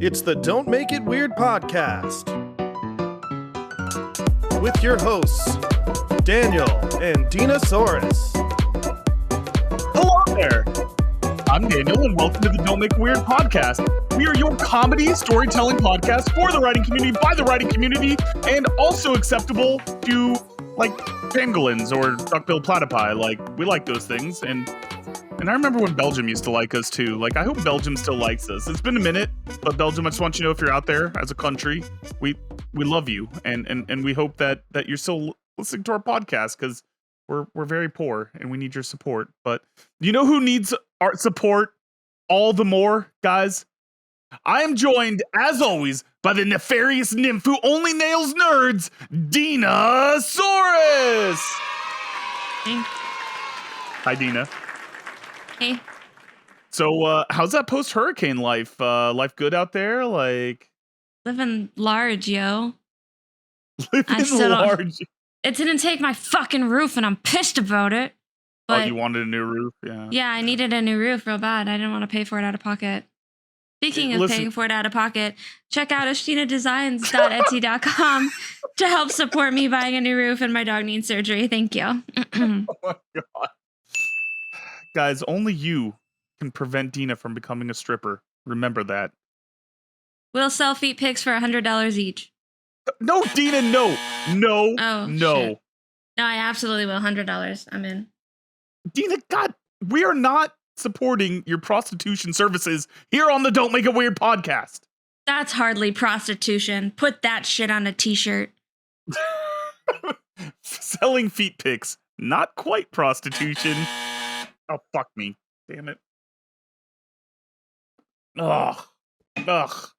It's the Don't Make It Weird podcast with your hosts, Daniel and Dinosaurus. Hello there. I'm Daniel, and welcome to the Don't Make It Weird podcast. We are your comedy storytelling podcast for the writing community, by the writing community, and also acceptable to, like, pangolins or duck-billed platypi. Like, we like those things, and I remember when Belgium used to like us, too. Like, I hope Belgium still likes us. It's been a minute, but Belgium, I just want you to know, if you're out there as a country, we love you, and we hope that you're still listening to our podcast, because we're very poor, and we need your support. But you know who needs our support all the more, guys? I am joined, as always, by the nefarious nymph who only nails nerds, Dinosaurus! Hey. Hi, Dina. Hey. So, how's that post-hurricane life? Life good out there? Like, Living large, yo. living large. It didn't take my fucking roof, and I'm pissed about it. Oh, But you wanted a new roof? Yeah. yeah, I needed a new roof real bad. I didn't want to pay for it out of pocket. Speaking of Listen- paying for it out of pocket, check out ashtinadesigns.etsy.com to help support me buying a new roof, and my dog needs surgery. Thank you. Oh my god. Guys, only you can prevent Dina from becoming a stripper. Remember that. We'll sell feet pics for $100 each. No, Dina, no. No. Oh, no. shit. No, I absolutely will. $100. I'm in. Dina, God, we are not supporting your prostitution services here on the Don't Make It Weird podcast. That's hardly prostitution. Put that shit on a t-shirt. Selling feet pics, not quite prostitution. Oh, fuck me. Damn it. Ugh. But,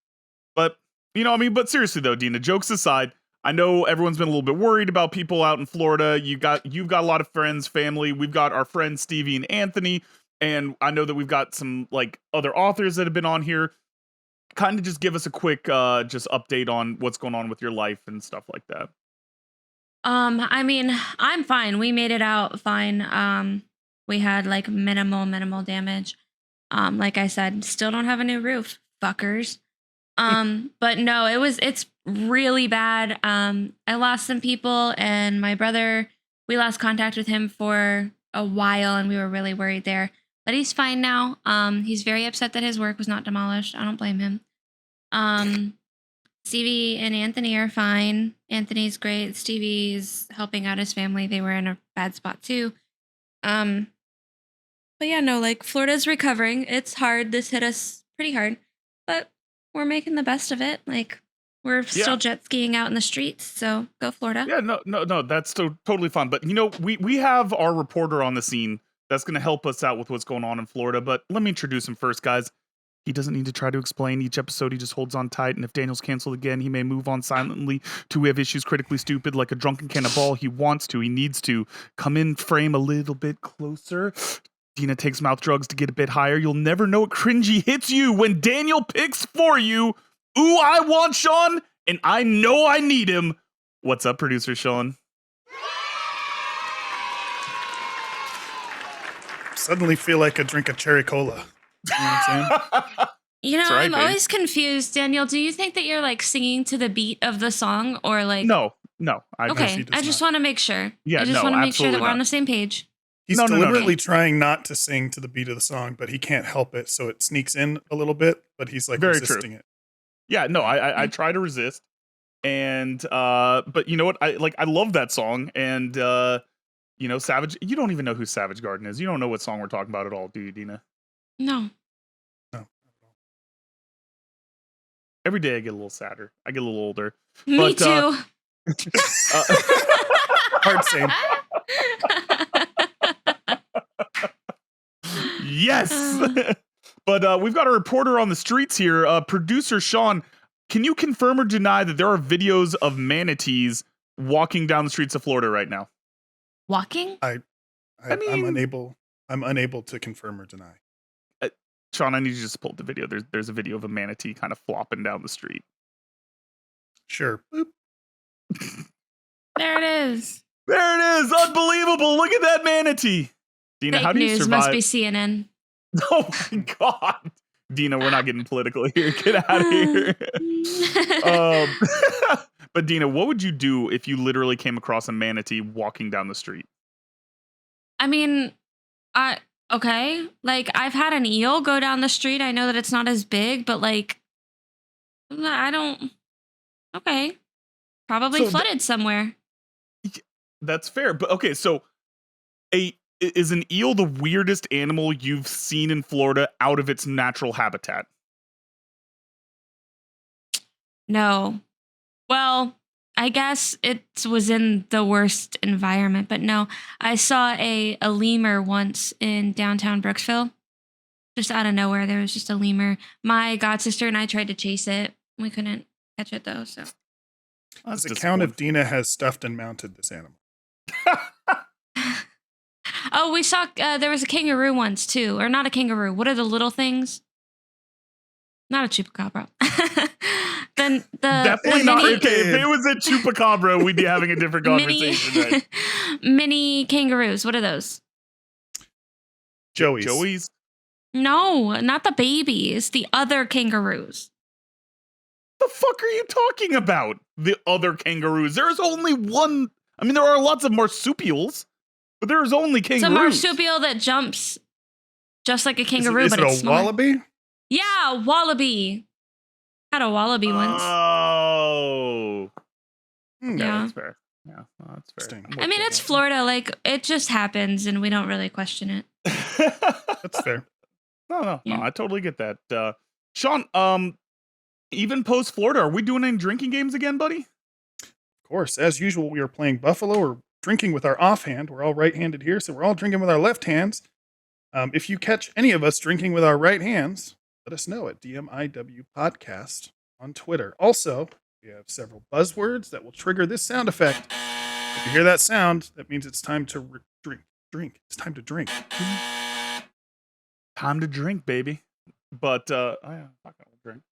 but seriously though, Dina, jokes aside, I know everyone's been a little bit worried about people out in Florida. You've got a lot of friends, family. We've got our friends Stevie and Anthony, and I know that we've got some like other authors that have been on here. Kind of just give us a quick just update on what's going on with your life and stuff like that. I mean, I'm fine. We made it out fine. We had like minimal damage. Like I said, still don't have a new roof, fuckers. But no, it's really bad. I lost some people, and my brother, we lost contact with him for a while, and we were really worried there. But he's fine now. He's very upset that his work was not demolished. I don't blame him. Stevie and Anthony are fine. Anthony's great. Stevie's helping out his family. They were in a bad spot too. But yeah, no, like Florida's recovering. It's hard. This hit us pretty hard, but we're making the best of it. Like, we're still jet skiing out in the streets, so go Florida. Yeah, no, that's totally fine. But we have our reporter on the scene that's going to help us out with what's going on in Florida. But let me introduce him first, guys. He doesn't need to try to explain each episode. He just holds on tight. And if Daniel's canceled again, he may move on silently to we have issues critically stupid like a drunken cannonball. He wants to. He needs to come in frame a little bit closer. Dina takes mouth drugs to get a bit higher. You'll never know what cringy hits you when Daniel picks for you. Ooh, I want Sean, and I know I need him. What's up, producer Sean? Suddenly feel like a drink of cherry cola. You know what I'm saying? I'm always confused. Daniel, do you think that you're like singing to the beat of the song, or like? No. Okay, I just want to make sure. Yeah, I just want to make sure that we're not. on the same page. He's No. deliberately trying not to sing to the beat of the song, but he can't help it, so it sneaks in a little bit, but he's like Very resisting it. Yeah, no, I try to resist. And but you know what? I love that song, and Savage, you don't even know who Savage Garden is. You don't know what song we're talking about at all, do you, Dina? No. Every day I get a little sadder. I get a little older. Me too. Hard same. Yes. But we've got a reporter on the streets here. Producer Sean, can you confirm or deny that there are videos of manatees walking down the streets of Florida right now? Walking? I'm unable to confirm or deny. Sean, I need you to just pull up the video. There's a video of a manatee kind of flopping down the street. Sure. Boop. There it is. There it is. Unbelievable. Look at that manatee. Dina, Fake how do you news survive? must be CNN. Oh my god. Dina, we're not getting political here. Get out of here. But Dina, what would you do if you literally came across a manatee walking down the street? I mean, okay. Like, I've had an eel go down the street. I know that it's not as big, but like, I don't. Okay. Probably So flooded somewhere. That's fair. But okay, so is an eel the weirdest animal you've seen in Florida out of its natural habitat? No. Well, I guess it was in the worst environment, but no. I saw a lemur once in downtown Brooksville. Just out of nowhere, there was just a lemur. My godsister and I tried to chase it. We couldn't catch it though, so. Does it count if Dina has stuffed and mounted this animal? Oh, we saw, there was a kangaroo once too. Or not a kangaroo. What are the little things? Not a chupacabra. Then Definitely the not. mini, Okay, if it was a chupacabra, we'd be having a different conversation. Right? mini kangaroos. What are those? Joey's? No, not the babies. The other kangaroos. The fuck are you talking about? The other kangaroos. There's only one. I mean, there are lots of marsupials, but there's only It's a kangaroos. marsupial that jumps just like a kangaroo, Is but it it's a smaller. wallaby? Yeah, wallaby. Had a wallaby once. Oh. Okay, Yeah. that's fair. Yeah, well, that's fair. Interesting. I mean, it's Florida. Like, it just happens, and we don't really question it. That's fair. No, Yeah. I totally get that. Sean, even post Florida, are we doing any drinking games again, buddy? Of course, as usual, we are playing Buffalo. We're drinking with our offhand. We're all right-handed here, so we're all drinking with our left hands. If you catch any of us drinking with our right hands, let us know at DMIW Podcast on Twitter. Also, we have several buzzwords that will trigger this sound effect. If you hear that sound, that means it's time to drink. It's time to drink. Time to drink, baby. But oh yeah, I'm not gonna drink.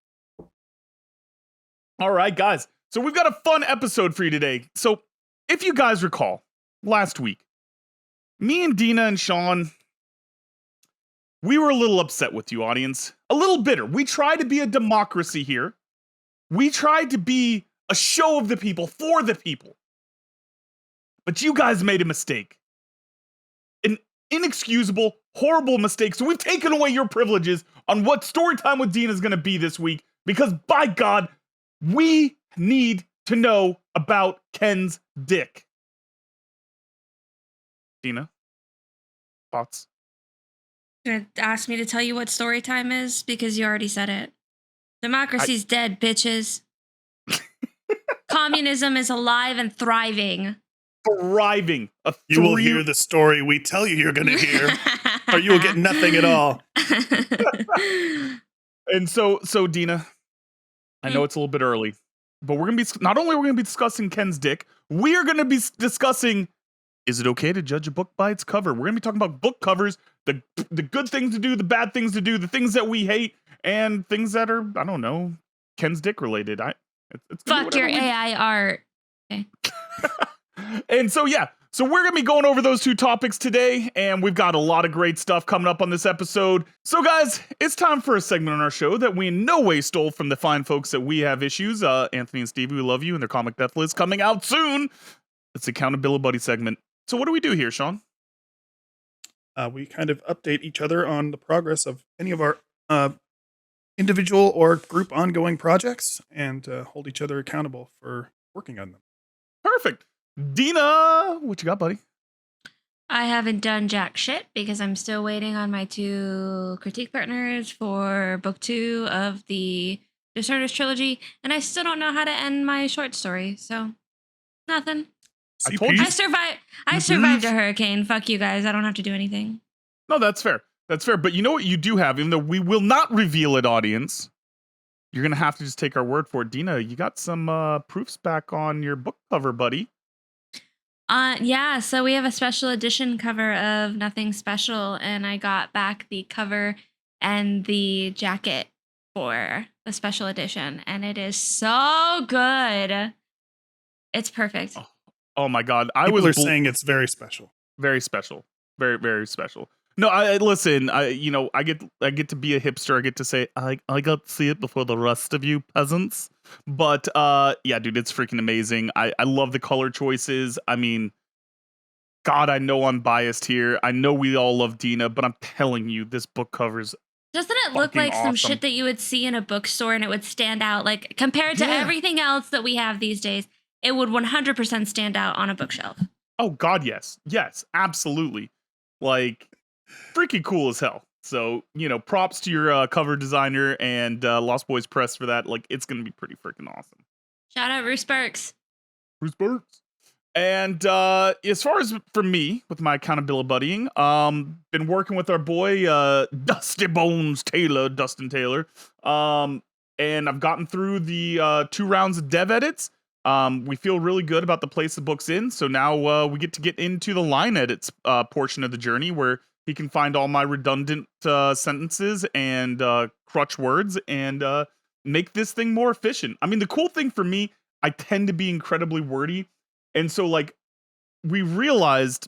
All right, guys. So we've got a fun episode for you today. So if you guys recall, last week, me and Dina and Sean, we were a little upset with you, audience. A little bitter. We tried to be a democracy here. We tried to be a show of the people for the people. But you guys made a mistake. An inexcusable, horrible mistake. So we've taken away your privileges on what Storytime with Dina is going to be this week. Because by God, we need to know about Ken's dick. Dina, thoughts? You're gonna ask me to tell you what story time is because you already said it. Democracy's dead, bitches. Communism is alive and thriving. Thriving. You will hear the story we tell you you're going to hear, or you will get nothing at all. And so Dina, I know it's a little bit early, but we're gonna be not only we're gonna be discussing Ken's dick, we are gonna be discussing: is it okay to judge a book by its cover? We're gonna be talking about book covers, the good things to do, the bad things to do, the things that we hate, and things that are, I don't know, Ken's dick related. It's Fuck your AI art. Okay. And so we're gonna be going over those two topics today, and we've got a lot of great stuff coming up on this episode. So guys, it's time for a segment on our show that we in no way stole from the fine folks that We Have Issues. Anthony and Stevie, we love you, and their comic death list coming out soon. It's the Accountability Buddy segment. So what do we do here, Sean? We kind of update each other on the progress of any of our individual or group ongoing projects and hold each other accountable for working on them. Perfect. Dina, what you got, buddy? I haven't done jack shit because I'm still waiting on my 2 critique partners for book 2 of the Discerners trilogy, and I still don't know how to end my short story, so nothing. I told you. I survived a hurricane. Fuck you guys. I don't have to do anything. No, that's fair. That's fair. But you know what you do have, even though we will not reveal it, audience, you're going to have to just take our word for it. Dina, you got some proofs back on your book cover, buddy. Yeah, so we have a special edition cover of Nothing Special, and I got back the cover and the jacket for the special edition, and it is so good. It's perfect. Oh my God. People are saying it's very special. Very special. Very, very special. No, I listen. I get to be a hipster. I get to say I got to see it before the rest of you peasants. But yeah, dude, it's freaking amazing. I love the color choices. I mean, God, I know I'm biased here. I know we all love Dina, but I'm telling you, this book covers Doesn't it look fucking like some awesome. shit that you would see in a bookstore and it would stand out? Like, compared to Yeah. everything else that we have these days, it would 100% stand out on a bookshelf. Oh God, yes, absolutely. Like, freaking cool as hell. So props to your cover designer and Lost Boys Press for that. Like, it's gonna be pretty freaking awesome. Shout out Roose Burks. Bruce Burks. And as far as for me with my accountability buddying, been working with our boy Dusty Bones Taylor, Dustin Taylor. And I've gotten through the 2 rounds of dev edits. We feel really good about the place the book's in. So now we get into the line edits portion of the journey where he can find all my redundant sentences and crutch words and make this thing more efficient. I mean, the cool thing for me, I tend to be incredibly wordy. And so, like, we realized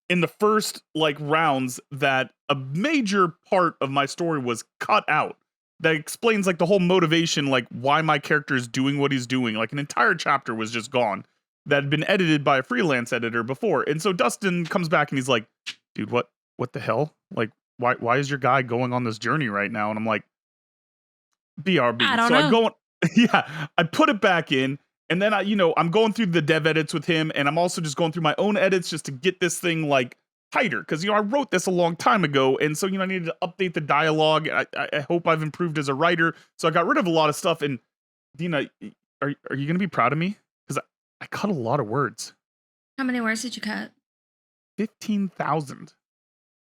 in the first, like, rounds that a major part of my story was cut out. That explains, like, the whole motivation, like, why my character is doing what he's doing. Like, an entire chapter was just gone that had been edited by a freelance editor before. And so Dustin comes back and he's like, dude, what the hell? Like, why is your guy going on this journey right now? And I'm like, BRB. I don't so know. I put it back in. And then I'm going through the dev edits with him, and I'm also just going through my own edits just to get this thing like tighter. Because I wrote this a long time ago, and so I needed to update the dialogue. I hope I've improved as a writer. So I got rid of a lot of stuff. And Dina, are you gonna be proud of me? Because I cut a lot of words. How many words did you cut? 15,000.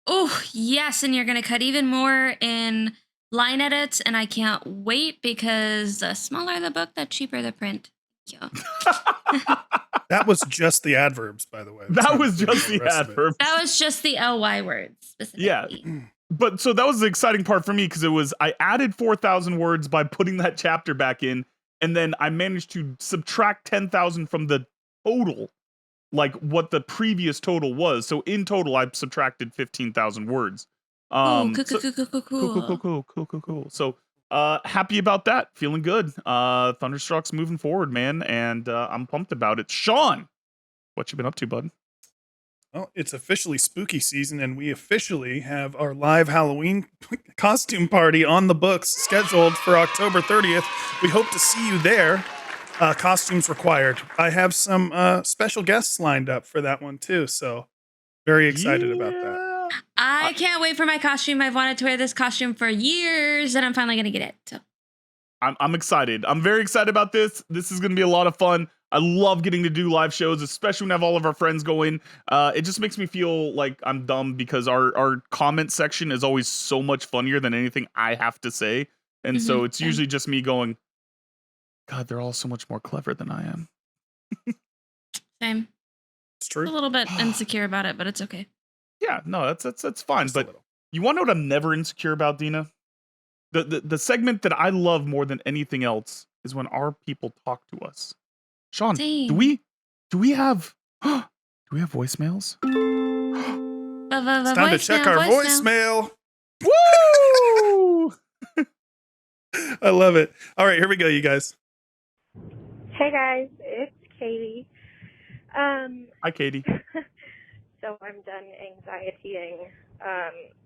Oh, yes, and you're going to cut even more in line edits, and I can't wait because the smaller the book, the cheaper the print. Yeah. That was just the adverbs, by the way. That was just the rest of it. adverb. That was just the ly words specifically. Yeah. But so that was the exciting part for me because I added 4,000 words by putting that chapter back in, and then I managed to subtract 10,000 from the total, like what the previous total was. So in total, I've subtracted 15,000 words. Cool. Cool. So happy about that. Feeling good. Thunderstruck's moving forward, man, and I'm pumped about it. Sean, what you been up to, bud? Well, it's officially spooky season, and we officially have our live Halloween costume party on the books scheduled for October 30th. We hope to see you there. Costumes required. I have some special guests lined up for that one too, so very excited about that. I can't wait for my costume. I've wanted to wear this costume for years, and I'm finally going to get it. So I'm excited. I'm very excited about this. This is going to be a lot of fun. I love getting to do live shows, especially when I have all of our friends go in. It just makes me feel like I'm dumb because our comment section is always so much funnier than anything I have to say. And so it's usually just me going, God, they're all so much more clever than I am. Same. It's true. A little bit insecure about it, but it's okay. Yeah, no, that's fine. Just a But little. you want to know what I'm never insecure about, Dina? The segment that I love more than anything else is when our people talk to us. Sean, Same. do we have voicemails? It's time to check our voicemail. Woo! I love it. All right, here we go, you guys. Hey guys, it's Katie. Hi, Katie. So I'm done anxietying.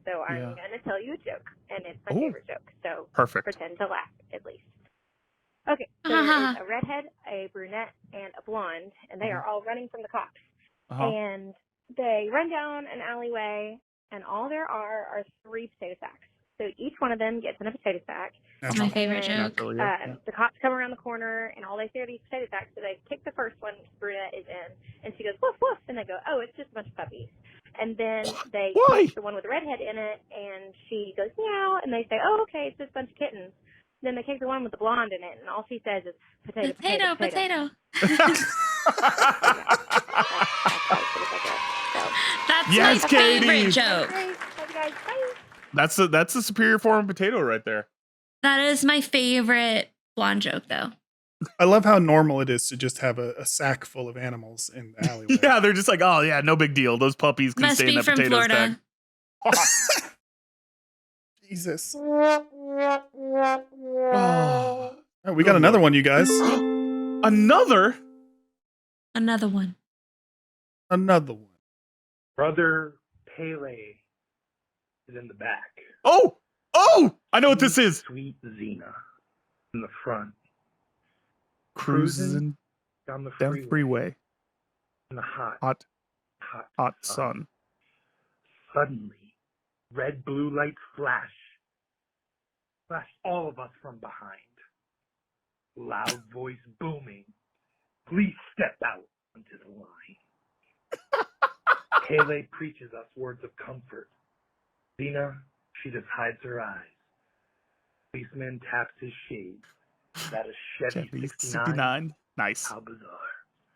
So I'm Yeah. gonna tell you a joke, and it's my Oh. favorite joke. So Perfect. pretend to laugh at least. Okay, so there's a redhead, a brunette, and a blonde, and they are all running from the cops. Uh-huh. And they run down an alleyway, and all there are 3 potato sacks. So each one of them gets in a potato sack. My favorite And, joke. Yeah. The cops come around the corner, and all they see are these potato sacks. So they kick the first one, brunette is in, and she goes, woof, woof. And they go, oh, it's just a bunch of puppies. And then they Why? kick the one with the redhead in it, and she goes, meow. And they say, oh, okay, it's just a bunch of kittens. Then they kick the one with the blonde in it, and all she says is, potato, potato, potato. That's Yes, my Katie. favorite joke. Great. Love you guys. Bye. That's a superior form of potato right there. That is my favorite blonde joke, though. I love how normal it is to just have a sack full of animals in the alleyway. Yeah, they're just like, oh yeah, no big deal. Those puppies can Must stay in be that from potato Florida. stack. Jesus. Oh, Oh, we got another one, you guys. another? Another one. Another one. Brother Pele is in the back. Oh, I know what this is. Sweet Xena in the front. Cruising down the down freeway. in the Hot sun. Suddenly, red blue lights flash all of us from behind. Loud voice booming. Please step out onto the line. Pele preaches us words of comfort. Xena, she just hides her eyes. Policeman taps his shades. That is Chevy 69. Nice. How bizarre.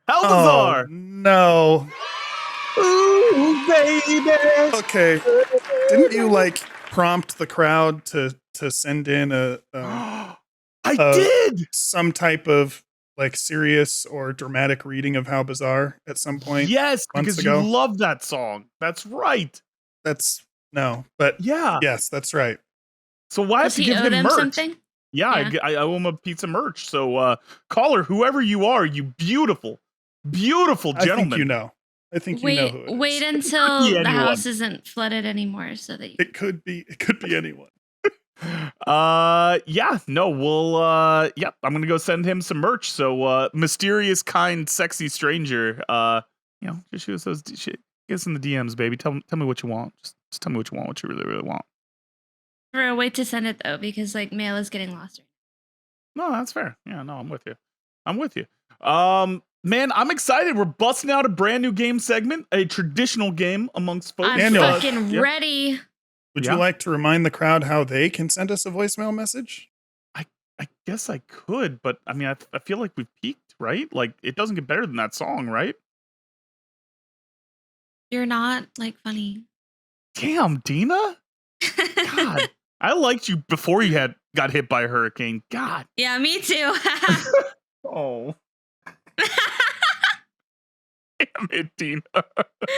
How Oh, bizarre. no. Ooh, baby. Okay. Didn't you like prompt the crowd to send in I uh, did. some type of like serious or dramatic reading of How Bizarre at some point? Yes, months because ago? you love that song. That's right. That's no, but Yeah. yes, that's right. So why have Does to he give owe him them merch? something? Yeah, Yeah. I owe him a piece of merch. So caller, whoever you are, you beautiful I gentleman. think you know. I think you know who it is. Wait until be the anyone. house isn't flooded anymore, so that you It could be anyone. Yeah, no, we'll I'm gonna go send him some merch. So mysterious, kind, sexy stranger, just shoot us those shit. Get us in the DMs, baby. Tell me what you want. Just tell me what you want, what you really, really want. for a way to send it though, because like mail is getting lost. No, that's fair. Yeah, no, I'm with you. Man, I'm excited. We're busting out a brand new game segment, a traditional game amongst folks. I'm Daniel. fucking Yep. ready. Would Yeah. you like to remind the crowd how they can send us a voicemail message? I guess I could, but I mean, I feel like we've peaked, right? Like, it doesn't get better than that song, right? You're not like funny. Damn, Dina. God, I liked you before you got hit by a hurricane. God. Yeah, me too. Oh. Damn it, Dina.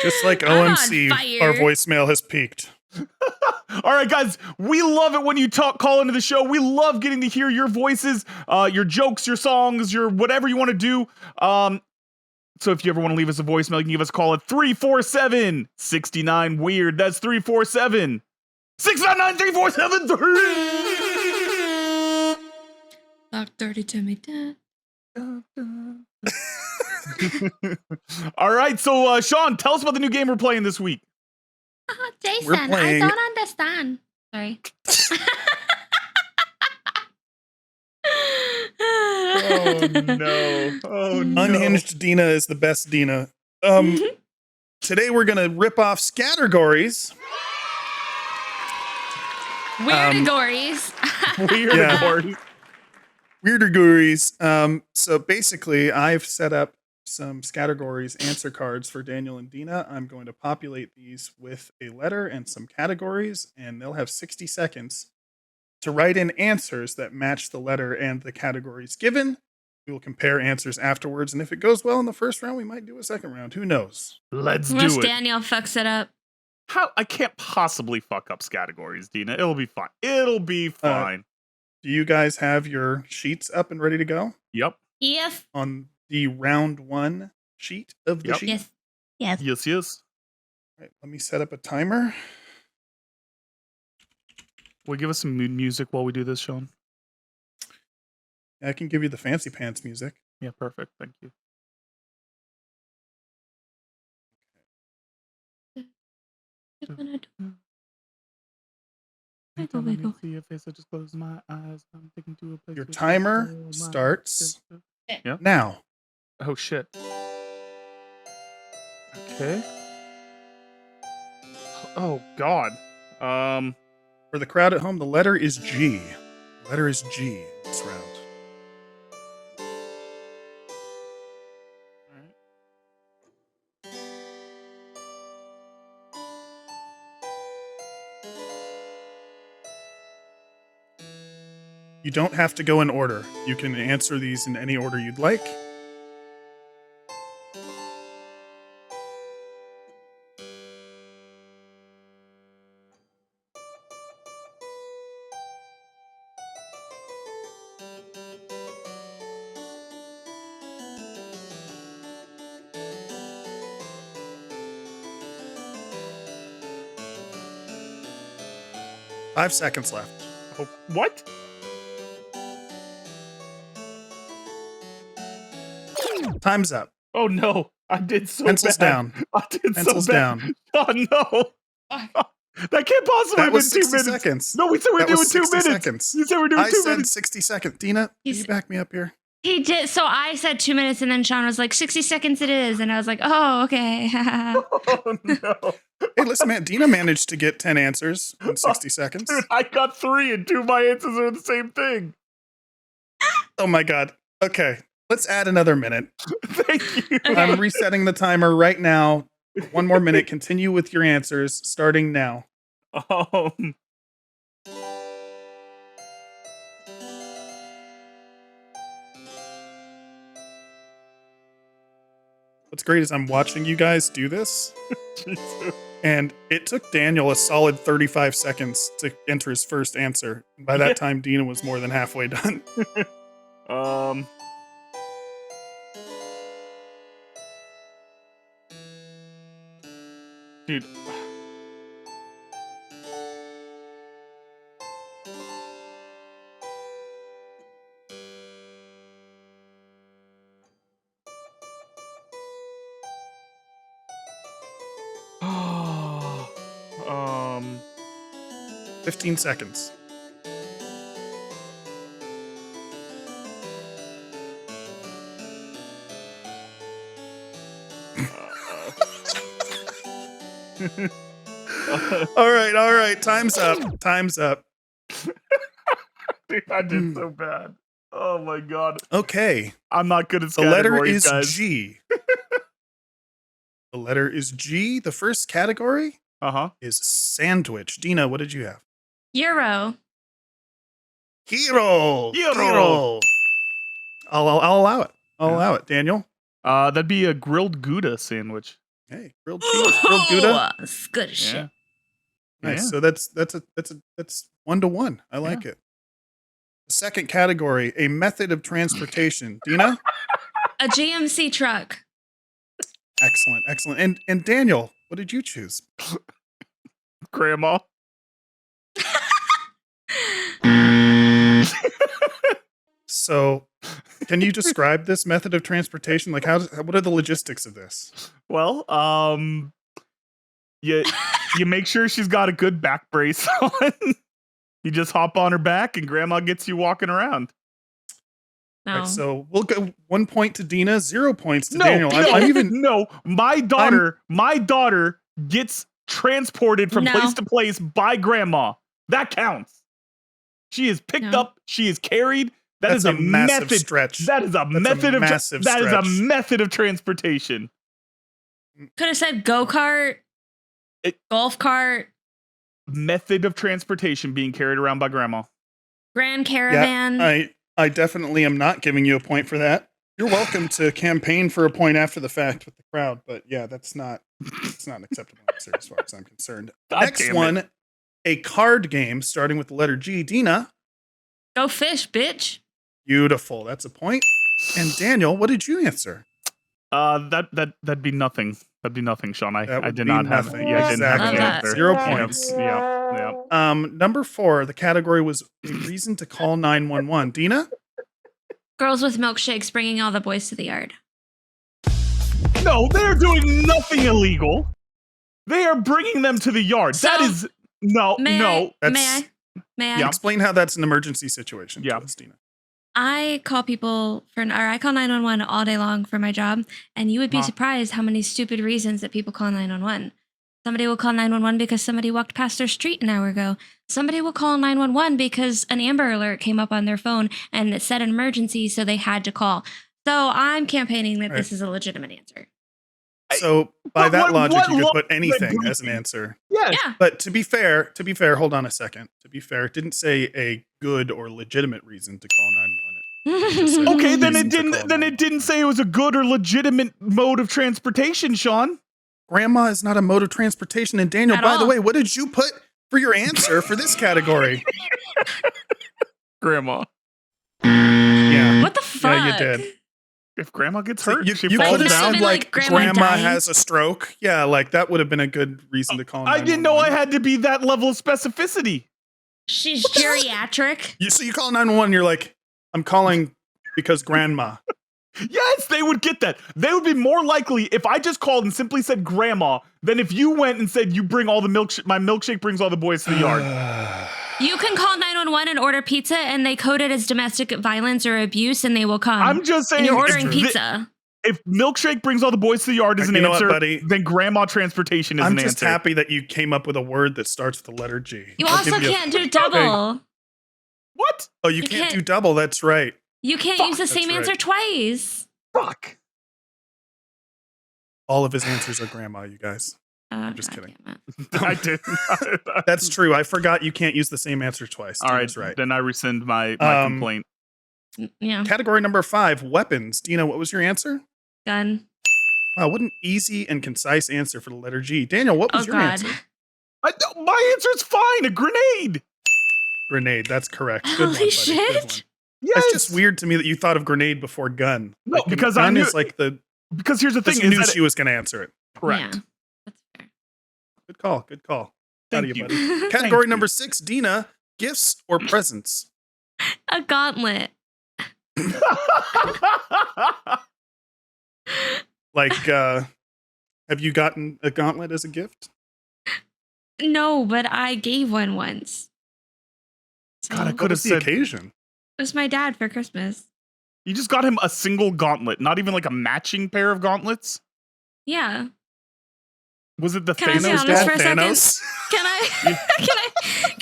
Just like I'm on OMC, fire. our voicemail has peaked. All right, guys, we love it when you call into the show. We love getting to hear your voices, your jokes, your songs, your whatever you want to do. So if you ever want to leave us a voicemail, you can give us a call at 347-69-WEIRD. That's 347-699-3473. Talk dirty to me, Dad. All right, so Sean, tell us about the new game we're playing this week. Jason, We're playing- I don't understand. Sorry. Oh no. Unhinged Dina is the best Dina. Today we're gonna rip off Scattergories. Weirdagories. Weird. Weirdagories. So basically, I've set up some Scattergories answer cards for Daniel and Dina. I'm going to populate these with a letter and some categories, and they'll have 60 seconds to write in answers that match the letter and the categories given. We will compare answers afterwards, and if it goes well in the first round, we might do a second round. Who knows? Let's Unless do it. Daniel fucks it up. How I can't possibly fuck up categories, Dina. It'll be fine. It'll be fine. Do you guys have your sheets up and ready to go Yep. Yes. on the round one sheet of the Yep. sheet? Yes. Yes. Yes. All right, let me set up a timer. Will you give us some music while we do this, Sean? I can give you the fancy pants music. Yeah, perfect. Thank you. Anytime I Wiggle, see your face, I just close my eyes. I'm taken to a place. Your where timer my starts Yeah. now. Oh shit. Okay. Oh god. For the crowd at home, the letter is G. The letter is G this round. You don't have to go in order. You can answer these in any order you'd like. 5 seconds left. Oh, what? Time's up. Oh no, I did so Pencils bad. down. I did Pencils so bad. down. Oh no. That can't possibly That have been was 2 60 minutes. seconds. No, we said we're That doing was 2 60 minutes. seconds. You said we're doing I 2 said minutes. 60 seconds. Dina, can He's- you back me up here? He did. So I said 2 minutes, and then Sean was like, 60 seconds it is. And I was like, oh, okay. Oh no. Hey, listen, man. Dina managed to get 10 answers in 60 seconds. Dude, I got 3 and 2 of my answers are the same thing. Oh my God. Okay. Let's add another minute. Thank you. Okay. I'm resetting the timer right now. 1 more minute. Continue with your answers starting now. What's great is I'm watching you guys do this, Jesus. and it took Daniel a solid 35 seconds to enter his first answer. And by that Yeah. time, Dina was more than halfway done. Dude. um 15 seconds. All right. Time's up. Time's up. Dude, I did so bad. Oh my god. Okay. I'm not good at The letter categories, is guys. G. The letter is G. The first category Uh-huh. is sandwich. Dina, what did you have? Euro. Hero. Hero. I'll allow it. I'll Yeah. allow it. Daniel. That'd be a grilled Gouda sandwich. Hey, grilled cheese, grilled Gouda. It's good as shit. Nice. Yeah. So that's 1-1. I like it. The second category, a method of transportation. Dina. A GMC truck. Excellent. And Daniel, what did you choose? Grandma. So, can you describe this method of transportation? Like, what are the logistics of this? Well, you make sure she's got a good back brace on. You just hop on her back, and Grandma gets you walking around. No. Right, so we'll go 1 point to Dina, 0 points to No, Daniel. no, I'm even no. My daughter gets transported from No. place to place by Grandma. That counts. She is picked No. up. She is carried. That that's is a a massive method. stretch. That is a method of massive that is a stretch. method of transportation. Could have said go-kart, golf cart, Method of transportation being carried around by Grandma. Grand Caravan. I definitely am not giving you a point for that. You're welcome to campaign for a point after the fact with the crowd, but yeah, that's not an acceptable answer as far as I'm concerned. God Next damn it. one, a card game starting with the letter G. Dina, Go fish, bitch. beautiful. That's a point. And Daniel, what did you answer? That'd be nothing. That'd be nothing, Sean. That I would did be not have nothing. it. Yeah, I didn't have Love an that. answer. 0 Yeah, points. Yeah. Number 4, the category was a reason to call 911. Dina? Girls with milkshakes bringing all the boys to the yard. No, they're doing nothing illegal. They are bringing them to the yard. That So, is no. May that's- I? Yeah. Explain how that's an emergency situation. to Yeah. us, Dina. I call people I call 911 all day long for my job, and you would be Huh. surprised how many stupid reasons that people call 911. Somebody will call 911 because somebody walked past their street an hour ago. Somebody will call 911 because an Amber Alert came up on their phone and it said an emergency, so they had to call. So I'm campaigning that this is a legitimate answer. So by But that what logic, you law could put anything regulates as an answer. Yes. Yeah. But to be fair, hold on a second. To be fair, it didn't say a good or legitimate reason to call 911. Okay, then Reason it to didn't. call Then 911. it didn't say it was a good or legitimate mode of transportation, Sean. Grandma is not a mode of transportation. And Daniel, At by the all. way, what did you put for your answer for this category? Grandma. Yeah. What the fuck? Yeah, you did. If Grandma gets So hurt, you she you falls could have Like, down. said been like like, Grandma grandma dying? has a stroke. Yeah, like that would have been a good reason to call. I didn't know I 911. had to be that level of specificity. She's geriatric. So you call 911, you're like, I'm calling because grandma. Yes, they would get that. They would be more likely if I just called and simply said grandma than if you went and said you bring all the my milkshake brings all the boys to the yard. You can call 911 and order pizza, and they code it as domestic violence or abuse, and they will come. I'm just saying, and you're ordering pizza. If milkshake brings all the boys to the yard is an answer, buddy? then grandma transportation is an answer. I'm just happy that you came up with a word that starts with the letter G. You also can't do double. Okay. What? Oh, you can't do double. That's right. You can't use the same answer twice. Fuck. All of his answers are grandma, you guys. I'm just kidding. I did. That's true. I forgot you can't use the same answer twice. All right, right. Then I rescind my complaint. Yeah. Category number 5, weapons. Dina, what was your answer? Gun. Wow, what an easy and concise answer for the letter G. Daniel, what was your answer? My answer is fine. A grenade. Grenade. That's correct. Good Holy shit. Yes. It's just weird to me that you thought of grenade before gun. No, like, because gun I knew is like the. Because here's the thing: knew she was going to answer it. Correct. Yeah, that's fair. Good call. Good call. Thank you. Buddy. Category number 6, Dina. Gifts or presents? A gauntlet. Like, have you gotten a gauntlet as a gift? No, but I gave one once. So God, I What could have was the said. occasion? it was my dad for Christmas. You just got him a single gauntlet, not even like a matching pair of gauntlets. Yeah. Was it the Can I be Thanos? honest for a second? Thanos? Can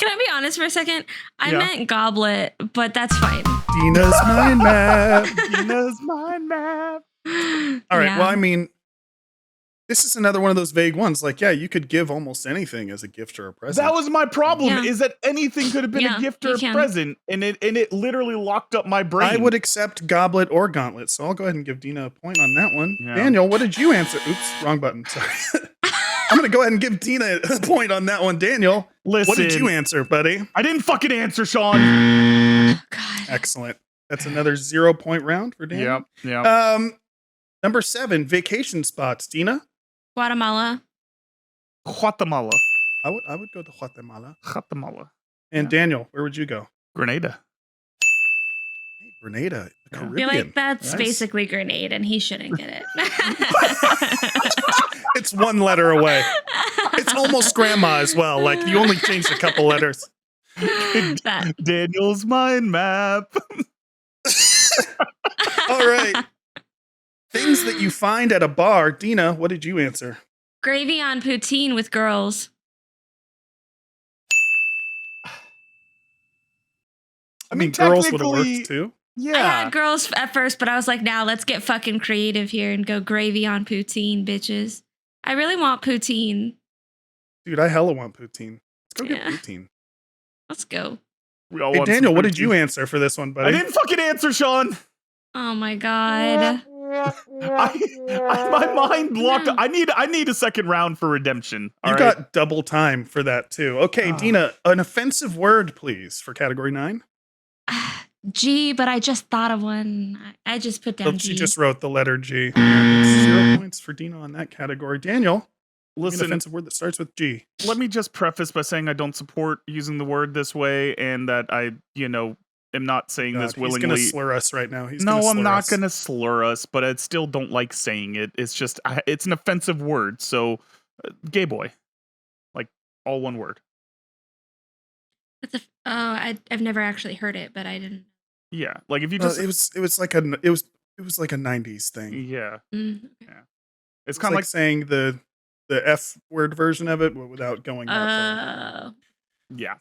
I be honest for a second? I Yeah. meant goblet, but that's fine. Dina's mind map. Dina's mind map. All right. Yeah. Well, I mean, this is another one of those vague ones. Like, yeah, you could give almost anything as a gift or a present. That was my problem. Yeah. Is that anything could have been Yeah, a gift you or a can. present, and it literally locked up my brain. I would accept goblet or gauntlet, so I'll go ahead and give Dina a point on that one. Yeah. Daniel, what did you answer? Oops, wrong button. Sorry. I'm going to go ahead and give Dina a point on that one. Daniel, Listen, what did you answer, buddy? I didn't fucking answer, Sean. Oh, God. Excellent. That's another 0-point round for Daniel. Yeah. Number 7, vacation spots. Dina? Guatemala. Guatemala. I would go to Guatemala. Guatemala. And Yeah. Daniel, where would you go? Grenada. Hey, Grenada, the I Caribbean. feel like that's Nice. basically grenade, and he shouldn't get it. It's one letter away. It's almost grandma as well. Like, you only changed a couple letters. That. Daniel's mind map. All right. Things that you find at a bar. Dina, what did you answer? Gravy on poutine with girls. I mean, girls would have technically, worked too. I Yeah. had girls at first, but I was like, now let's get fucking creative here and go gravy on poutine, bitches. I really want poutine. Dude, I hella want poutine. Let's go get Yeah. poutine. Let's go. We all Hey, want some Daniel, what did you poutine. answer for this one, I buddy? didn't fucking answer, Sean. Oh my God. My mind blocked. No. I need a second round for redemption. You all right? got double time for that too. Okay, Ah. Dina, an offensive word, please, for category 9. G, but I just thought of one. I just put down Oh, G. she just wrote the letter G. That's 0 points for Dina on that category. Daniel, give me an Listen, offensive word that starts with G. let me just preface by saying I don't support using the word this way, and that I, am not saying this God, he's going willingly. to slur us right now. No, I'm not going to slur us, but I still don't like saying it. It's just, it's an offensive word. So, gay boy, like all one word. I've never actually heard it, but I didn't. Yeah, like if you just, it was like a 90s thing. yeah, Mm, it's It's kind of like saying the F word version of it, but without going that far. yeah.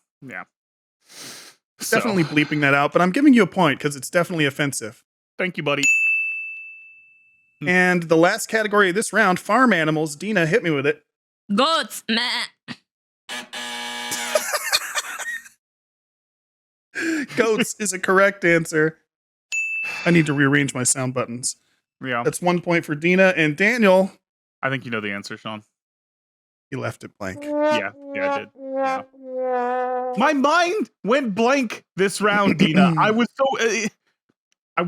Definitely bleeping that out, but I'm giving you a point because it's definitely offensive. Thank you, buddy. And the last category of this round, farm animals. Dina, hit me with it. Goats, meh. Goats is a correct answer. I need to rearrange my sound buttons. Yeah, That's 1 point for Dina. And Daniel, I think you know the answer, Sean. he left it blank. Yeah, I did. Yeah. My mind went blank this round, Dina. I was so.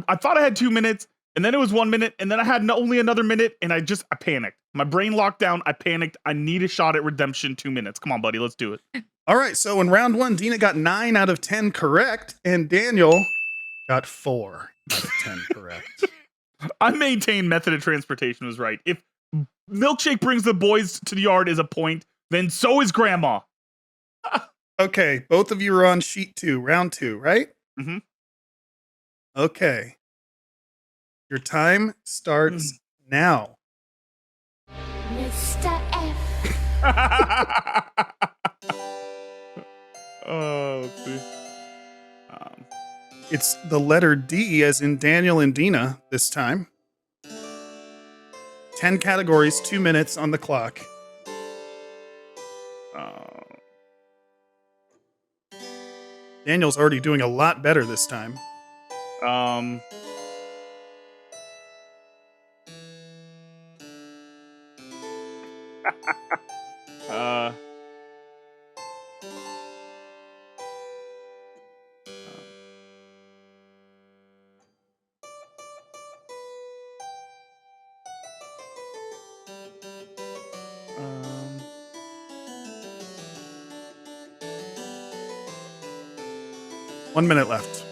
I thought I had 2 minutes, and then it was 1 minute, and then I had only another minute, and I panicked. My brain locked down. I panicked. I need a shot at redemption. 2 minutes. Come on, buddy. Let's do it. All right, so in round 1, Dina got 9 out of 10 correct, and Daniel got 4 out of 10 correct. I maintain method of transportation was right. If milkshake brings the boys to the yard is a point, then so is grandma. Okay, both of you are on sheet 2, round 2, right? Mhm. Okay. Your time starts now. Mr. F. Oh, let's see. It's the letter D, as in Daniel and Dina this time. 10 categories, 2 minutes on the clock. Daniel's already doing a lot better this time. One minute left.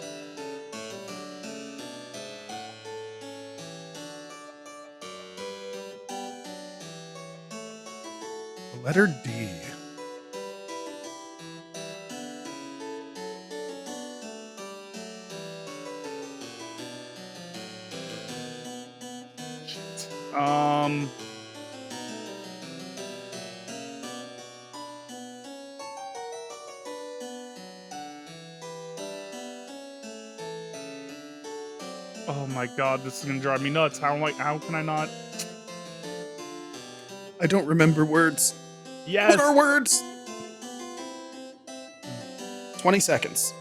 The letter D. Oh my god, this is gonna drive me nuts. How can I not? I don't remember words. Yes. What are words? 20 seconds.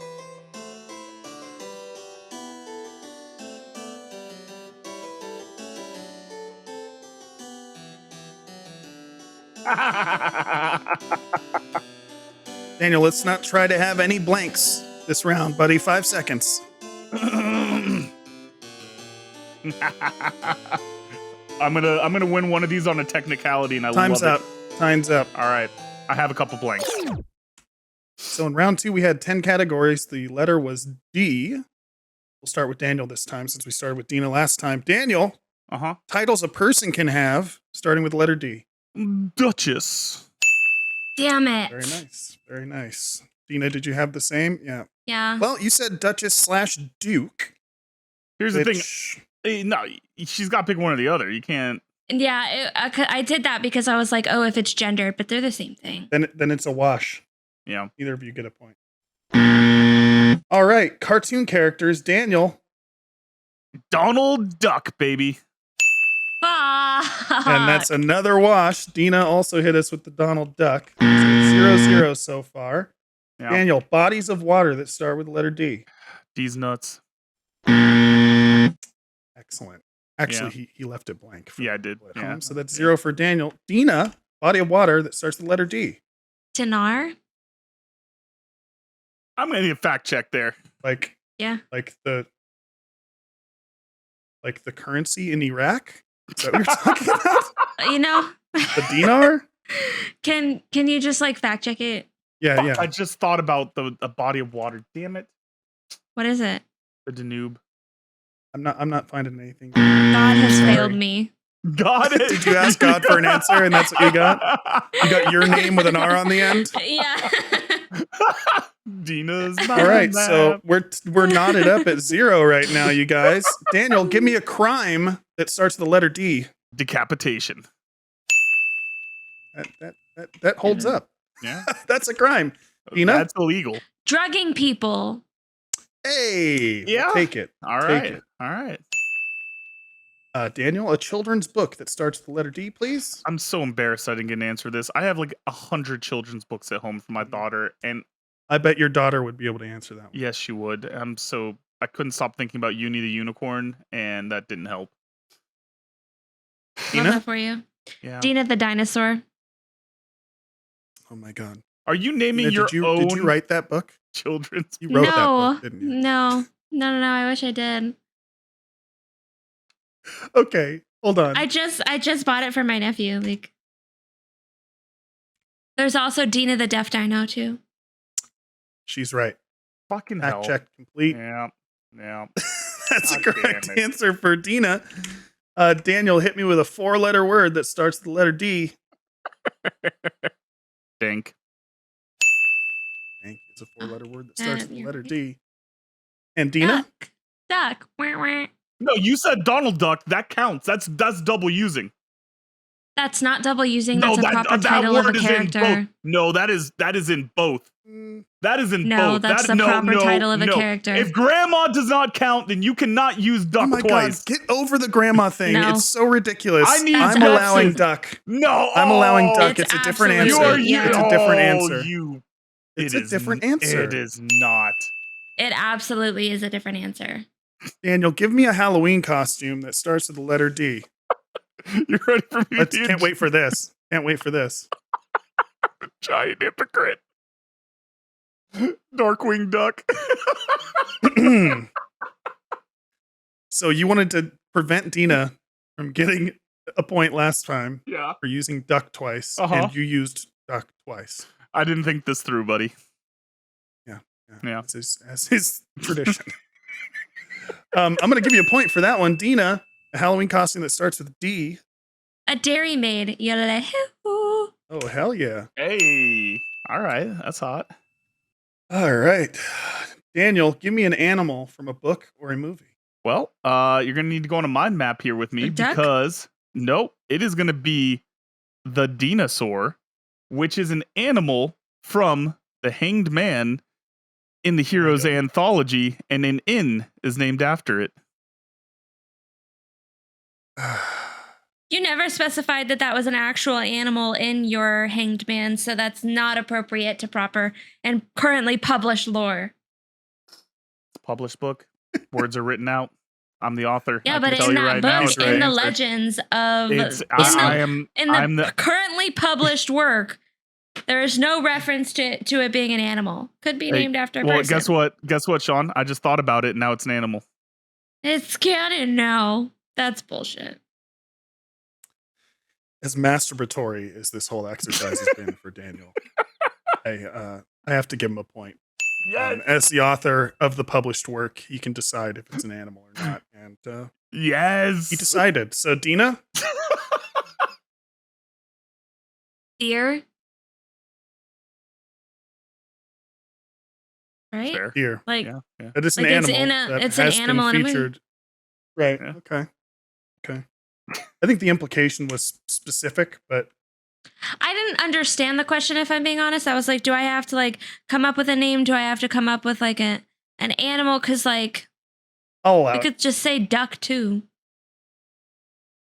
Daniel, let's not try to have any blanks this round, buddy. 5 seconds. I'm gonna win one of these on a technicality, and I Time's love up. Time's up. All right, I have a couple blanks. So in round 2, we had 10 categories. The letter was D. We'll start with Daniel this time, since we started with Dina last time. Daniel, titles a person can have, starting with the letter D. Duchess. Damn it. Very nice. Very nice. Dina, did you have the same? Yeah. Yeah. Well, you said Duchess/Duke. Here's the thing. No, she's got to pick one or the other. You can't. Yeah, I did that because I was like, oh, if it's gendered, but they're the same thing. Then it's a wash. Yeah. Either of you get a point. All right. Cartoon characters. Daniel. Donald Duck, baby. And that's another wash. Dina also hit us with the Donald Duck. So it's 0-0 so far. Yeah. Daniel, bodies of water that start with the letter D. D's nuts. Excellent. Actually, he left it blank. Yeah, I did. Yeah. So that's 0 for Daniel. Dina, body of water that starts with the letter D. Dinar? I'm going to need a fact check there. Like the currency in Iraq? Is that what you're talking about? You know? The dinar? Can you just like fact check it? Yeah. I just thought about the body of water. Damn it. What is it? The Danube. I'm not finding anything. God has failed me. God. Did you ask God for an answer and that's what you got? You got your name with an R on the end? Yeah. Dina's all right, so we're knotted up at 0 right now, you guys. Daniel, give me a crime that starts with the letter D. Decapitation. That holds up. Yeah. That's a crime. Dina? That's illegal. Drugging people. Hey, yeah. Take it. All right. All right. Daniel, a children's book that starts with the letter D, please. I'm so embarrassed I didn't get an answer to this. I have like 100 children's books at home for my daughter, and I bet your daughter would be able to answer that one. Yes, she would. I couldn't stop thinking about Uni the Unicorn, and that didn't help. Love that for you. Yeah. Dina the dinosaur. Oh my God. Are you naming your own? Did you write that book? Children's. You wrote that book, didn't you? No. I wish I did. Okay, hold on. I just bought it for my nephew. Like, there's also Dina the deaf dino too. She's right. Fucking Fact hell. check complete. Yeah. Yeah. That's a God correct damn it. answer for Dina. Daniel hit me with a 4-letter word that starts with the letter D. Dink. Thank you. It's a 4-letter word that starts with the letter D. And Duck. Dina? Duck. Wah, wah. No, you said Donald Duck. That counts. That's double using. That's not double using. No, That's a proper title of a word is in both. character. No, that is in both. That is in No, both. that's the proper title of a character. If grandma does not count, then you cannot use duck Oh my twice. God, get over the grandma thing. No. It's so ridiculous. I need I'm duck allowing soup. duck. No, I'm allowing duck. It's It's a different absolutely- answer. yeah. It's a different answer. It's It's a different answer. It is not. It absolutely is a different answer. Daniel, give me a Halloween costume that starts with the letter D. You ready for me? Can't wait for this. Can't wait for this. Giant hypocrite. Darkwing Duck. So you wanted to prevent Dina from getting a point last time Yeah. for using duck twice, Uh-huh. and you used duck twice. I didn't think this through, buddy. Yeah. As his tradition. I'm going to give you a point for that one. Dina, a Halloween costume that starts with D. A Dairy Maid. Yodelehoo. Oh, hell yeah. Hey. All right. That's hot. All right. Daniel, give me an animal from a book or a movie. Well, you're going to need to go on a mind map here with me A duck? because, nope, it is going to be the dinosaur, which is an animal from The Hanged Man in the Heroes Anthology, and an inn is named after it. You never specified that that was an actual animal in your Hanged Man, so that's not appropriate to proper and currently published lore. It's a published book. Words are written out. I'm the author. Yeah, I but can tell in you that right now, book, it's the in the answer. legends of It's, in I'm the the currently published work, there is no reference to it being an animal. Could be Hey, named after a well, person. guess what, Sean? I just thought about it, and now it's an animal. It's canon now. That's bullshit. As masturbatory as this whole exercise has been for Daniel, I have to give him a point. As the author of the published work, he can decide if it's an animal or not. And Yes. he decided. So, Dina? Deer. Right? Fair. Here. Like, Yeah. Yeah. It is an Like it's animal. in a- that it's an has been animal in a movie. featured. Right. Yeah. Okay. I think the implication was specific, but I didn't understand the question, if I'm being honest. I was like, do I have to like come up with a name? Do I have to come up with like an animal? Because like I'll allow we it. could just say duck too.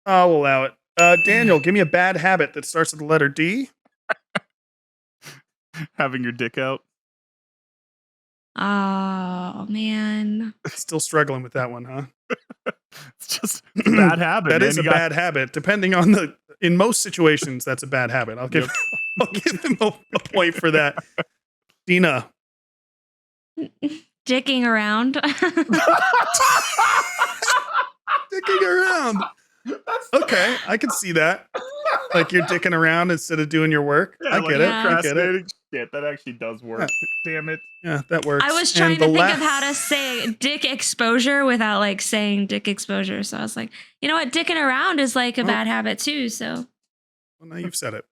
I'll allow it. Daniel, give me a bad habit that starts with the letter D. Having your dick out. Oh man. Still struggling with that one, huh? It's just a bad habit. That man. is a You got- bad habit. Depending on in most situations, that's a bad habit. I'll give him a point for that. Dina. Dicking around. Dicking around. Okay, I can see that. Like you're dicking around instead of doing your work. Yeah, I like get it. yeah. I get it. procrastinating. Shit, that actually does work. Damn it. Yeah, that works. I was And trying the to think la- of how to say dick exposure without like saying dick exposure. So I was like, you know what? Dicking around is like a Oh. bad habit too. So Well, now you've said it.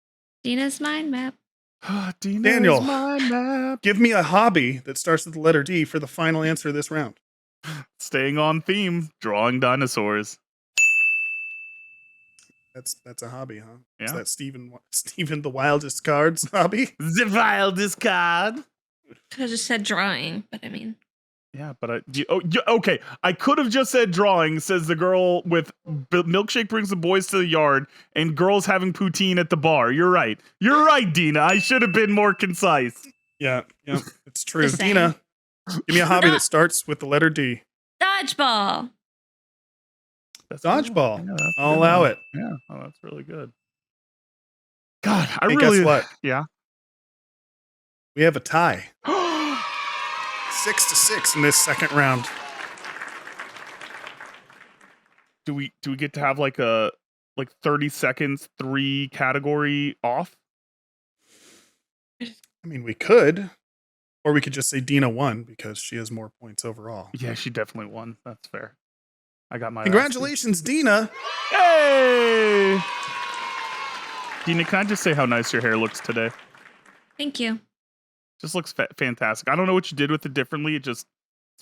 Dina's mind map. Dina's Daniel. mind map. Give me a hobby that starts with the letter D for the final answer of this round. Staying on theme, drawing dinosaurs. That's a hobby, huh? Is Yeah. that Steven the Wildest Cards hobby? The wildest card. Could have just said drawing, but I mean, Yeah, but okay. I could have just said drawing, says the girl with milkshake brings the boys to the yard and girls having poutine at the bar. You're right. You're right, Dina. I should have been more concise. Yeah, it's true. Just saying. Dina, give me a hobby that starts with the letter D. dodgeball. That's Dodgeball. good. Yeah, that's a I'll good allow one. it. Yeah, oh, that's really good. God, I Hey, really. guess what? Yeah. We have a tie. 6-6 in this second round. Do we get to have like 30 seconds 3 category off? I mean, we could, Or we could just say Dina won because she has more points overall. Yeah, she definitely won. That's fair. I got my Congratulations, Dina. Hey! Dina, can I just say how nice your hair looks today? Thank you. Just looks fantastic. I don't know what you did with it differently. It's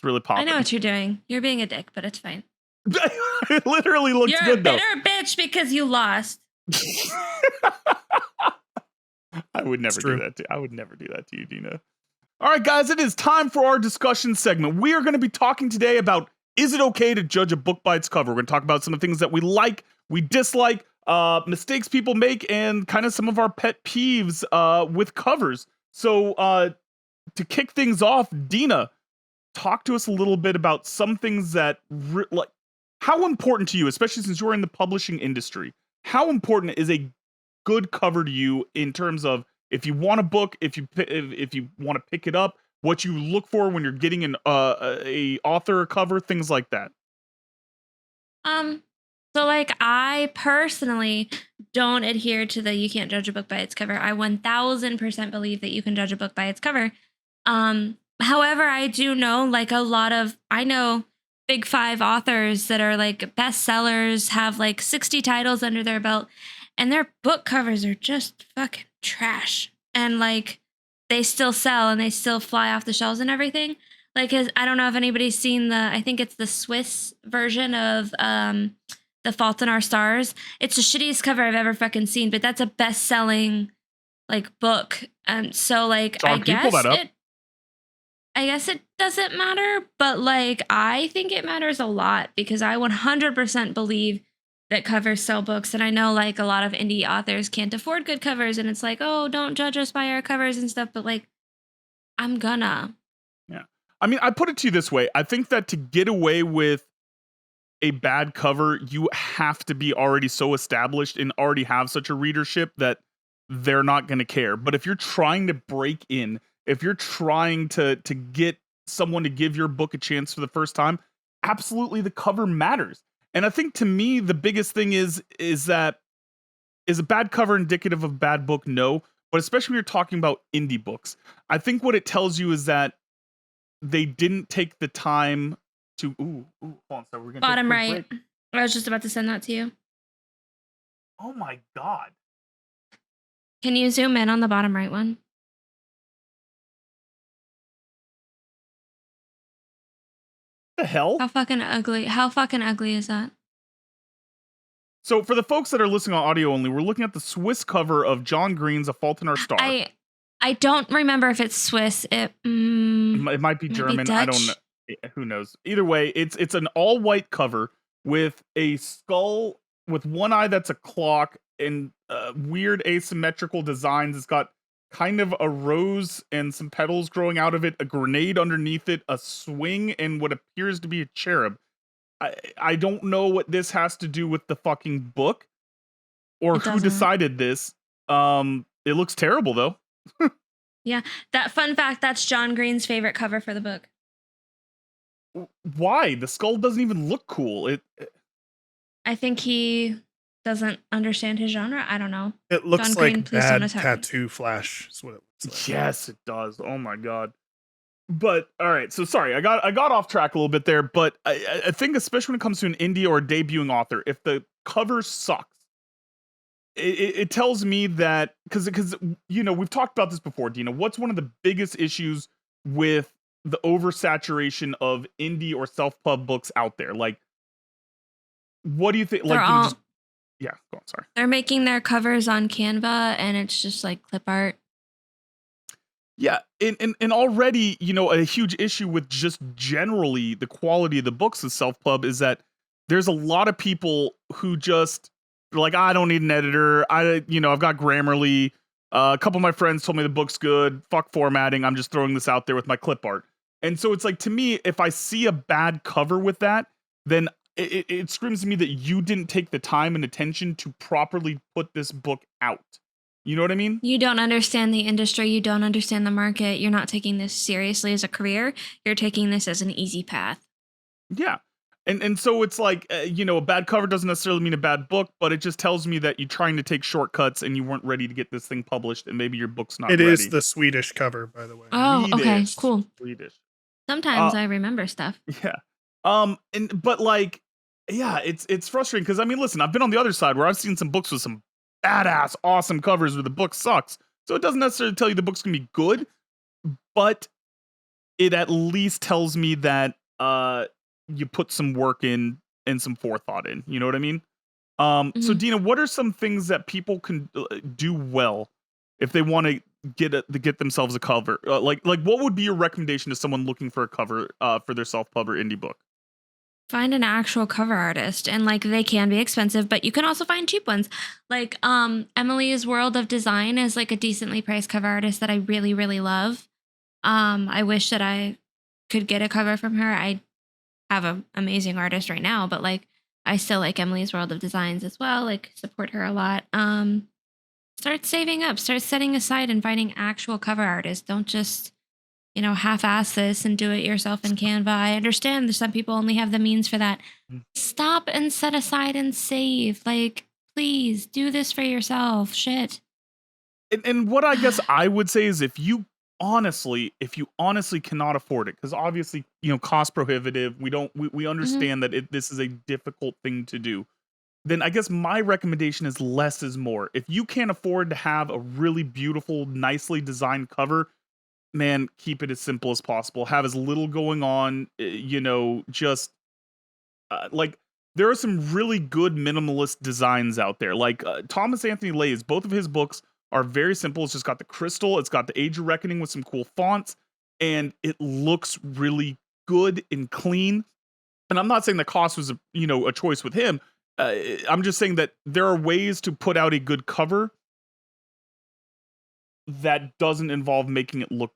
really popping. I know what you're doing. You're being a dick, but it's fine. It literally looks You're good, a bitter bitch because you lost. I would never It's do true. that. I would never do that to you, Dina. All right, guys, it is time for our discussion segment. We are going to be talking today about, is it okay to judge a book by its cover? We're going to talk about some of the things that we like, we dislike, mistakes people make, and kind of some of our pet peeves with covers. So to kick things off, Dina, talk to us a little bit about some things that, like, how important to you, especially since you're in the publishing industry, how important is a good cover to you in terms of if you want a book, if you want to pick it up, what you look for when you're getting an a author cover, things like that. So like I personally don't adhere to the you can't judge a book by its cover. I 1000% believe that you can judge a book by its cover. However, I do know like I know big 5 authors that are like bestsellers, have like 60 titles under their belt, and their book covers are just fucking trash. And like they still sell and they still fly off the shelves and everything. Like I don't know if anybody's seen I think it's the Swiss version of The Fault in Our Stars. It's the shittiest cover I've ever fucking seen, but that's a best-selling like book. So like John, can you pull that up? I guess it doesn't matter, but like I think it matters a lot because I 100% believe that covers sell books, and I know like a lot of indie authors can't afford good covers, and it's like, oh, don't judge us by our covers and stuff, but like I'm gonna. Yeah. I mean, I put it to you this way. I think that to get away with a bad cover, you have to be already so established and already have such a readership that they're not going to care. But if you're trying to break in, if you're trying to get someone to give your book a chance for the first time, absolutely the cover matters. And I think to me, the biggest thing is that is a bad cover indicative of a bad book? No. But especially when you're talking about indie books, I think what it tells you is that they didn't take the time to hold on, so we're gonna Bottom take a quick right. break. I was just about to send that to you. Oh my god. Can you zoom in on the bottom right one? What the hell? How fucking ugly is that? So for the folks that are listening on audio only, we're looking at the Swiss cover of John Green's A Fault in Our Stars. I don't remember if it's Swiss. It might be German. I don't know. Who knows? Either way, it's an all white cover with a skull with one eye that's a clock and weird asymmetrical designs. It's got kind of a rose and some petals growing out of it, a grenade underneath it, a swing, and what appears to be a cherub. I don't know what this has to do with the fucking book or who decided this. It looks terrible though. Yeah, that fun fact, that's John Green's favorite cover for the book. Why? The skull doesn't even look cool. I think he doesn't understand his genre. I don't know. It looks John like Green, please don't bad attack me. tattoo flash. Is what it looks like. Yes, it does. Oh my god. But all right, so sorry, I got off track a little bit there. But I think especially when it comes to an indie or a debuting author, if the cover sucks, it tells me that because you know we've talked about this before, Dina. What's one of the biggest issues with the oversaturation of indie or self-pub books out there? Like, what do you think? Like, yeah, go on. Sorry, they're making their covers on Canva, and it's just like clip art. Yeah, and already, you know, a huge issue with just generally the quality of the books in self-pub is that there's a lot of people who just like, I don't need an editor. I've got Grammarly. A couple of my friends told me the book's good. Fuck formatting. I'm just throwing this out there with my clip art. And so it's like, to me, if I see a bad cover with that, then it screams to me that you didn't take the time and attention to properly put this book out. You know what I mean? You don't understand the industry. You don't understand the market. You're not taking this seriously as a career. You're taking this as an easy path. Yeah. And so it's like, a bad cover doesn't necessarily mean a bad book, but it just tells me that you're trying to take shortcuts and you weren't ready to get this thing published, and maybe your book's not It ready. is the Swedish cover, by the way. Oh, okay, Swedish. cool. Swedish. Sometimes I remember stuff. Yeah. But like, yeah, it's frustrating because I mean, listen, I've been on the other side where I've seen some books with some badass, awesome covers where the book sucks. So it doesn't necessarily tell you the book's gonna be good, but it at least tells me that you put some work in and some forethought in. You know what I mean? So Mhm. Dina, what are some things that people can do well if they want to get themselves a cover? Like what would be your recommendation to someone looking for a cover for their self-published indie book? Find an actual cover artist, and like they can be expensive, but you can also find cheap ones. Like Emily's World of Design is like a decently priced cover artist that I really, really love. I wish that I could get a cover from her. I have an amazing artist right now, but like I still like Emily's World of Designs as well. Like support her a lot. Start saving up, start setting aside and finding actual cover artists. Don't just, half-ass this and do it yourself in Canva. I understand that some people only have the means for that. Mm. Stop and set aside and save. Like, please do this for yourself. Shit. And what I guess I would say is if you honestly cannot afford it, because obviously, cost prohibitive, we understand that this is a difficult thing to do. Then I guess my recommendation is less is more. If you can't afford to have a really beautiful, nicely designed cover, man, keep it as simple as possible. Have as little going on, just like there are some really good minimalist designs out there. Like Thomas Anthony Lay's, both of his books are very simple. It's just got the crystal, it's got the Age of Reckoning with some cool fonts, and it looks really good and clean. And I'm not saying the cost was a choice with him. I'm just saying that there are ways to put out a good cover that doesn't involve making it look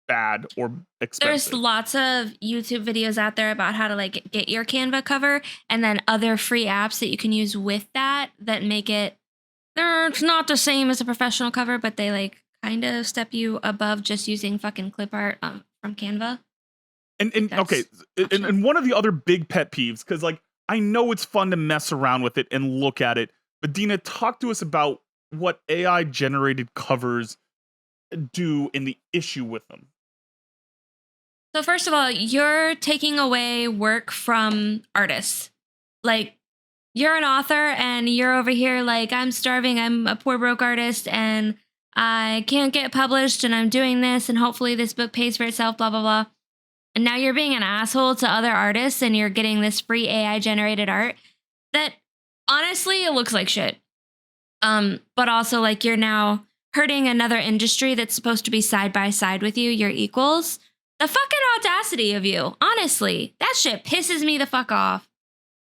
bad or expensive. There's lots of YouTube videos out there about how to like get your Canva cover, and then other free apps that you can use with that make it. It's not the same as a professional cover, but they like kind of step you above just using fucking clip art from Canva. And okay, and one of the other big pet peeves, because like I know it's fun to mess around with it and look at it, but Dina, talk to us about what AI generated covers do and the issue with them. So first of all, you're taking away work from artists. Like you're an author and you're over here like, I'm starving, I'm a poor broke artist and I can't get published and I'm doing this and hopefully this book pays for itself, blah, blah, blah. And now you're being an asshole to other artists and you're getting this free AI generated art that honestly, it looks like shit. But also like you're now hurting another industry that's supposed to be side by side with you, your equals. The fucking audacity of you, honestly, that shit pisses me the fuck off.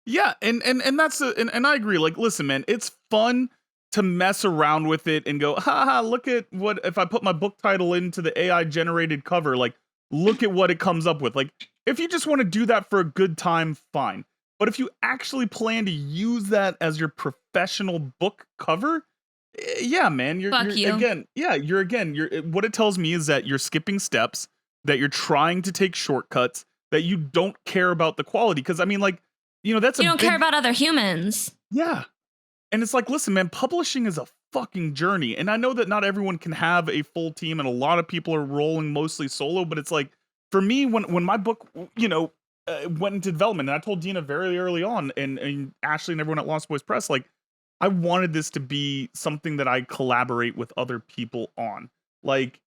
Yeah, and that's and I agree. Like, listen, man, it's fun to mess around with it and go, haha, look at what if I put my book title into the AI generated cover, like look at what it comes up with. Like, if you just want to do that for a good time, fine. But if you actually plan to use that as your professional book cover, yeah, man, you're again, what it tells me is that you're skipping steps, that you're trying to take shortcuts, that you don't care about the quality. Because I mean, like, that's you don't care about other humans. Yeah. And it's like, listen, man, publishing is a fucking journey. And I know that not everyone can have a full team and a lot of people are rolling mostly solo, but it's like, for me, when my book, went into development, and I told Dina very early on and Ashley and everyone at Lost Boys Press, like, I wanted this to be something that I collaborate with other people on. Like,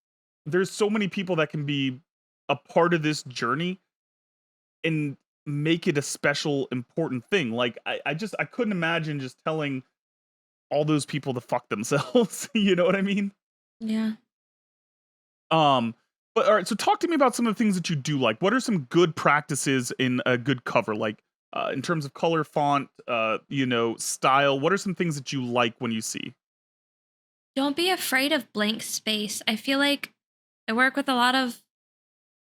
there's so many people that can be a part of this journey and make it a special, important thing. Like, I couldn't imagine just telling all those people to fuck themselves. You know what I mean? Yeah. But all right, so talk to me about some of the things that you do like. What are some good practices in a good cover? Like, in terms of color, font, style, what are some things that you like when you see? Don't be afraid of blank space. I feel like I work with a lot of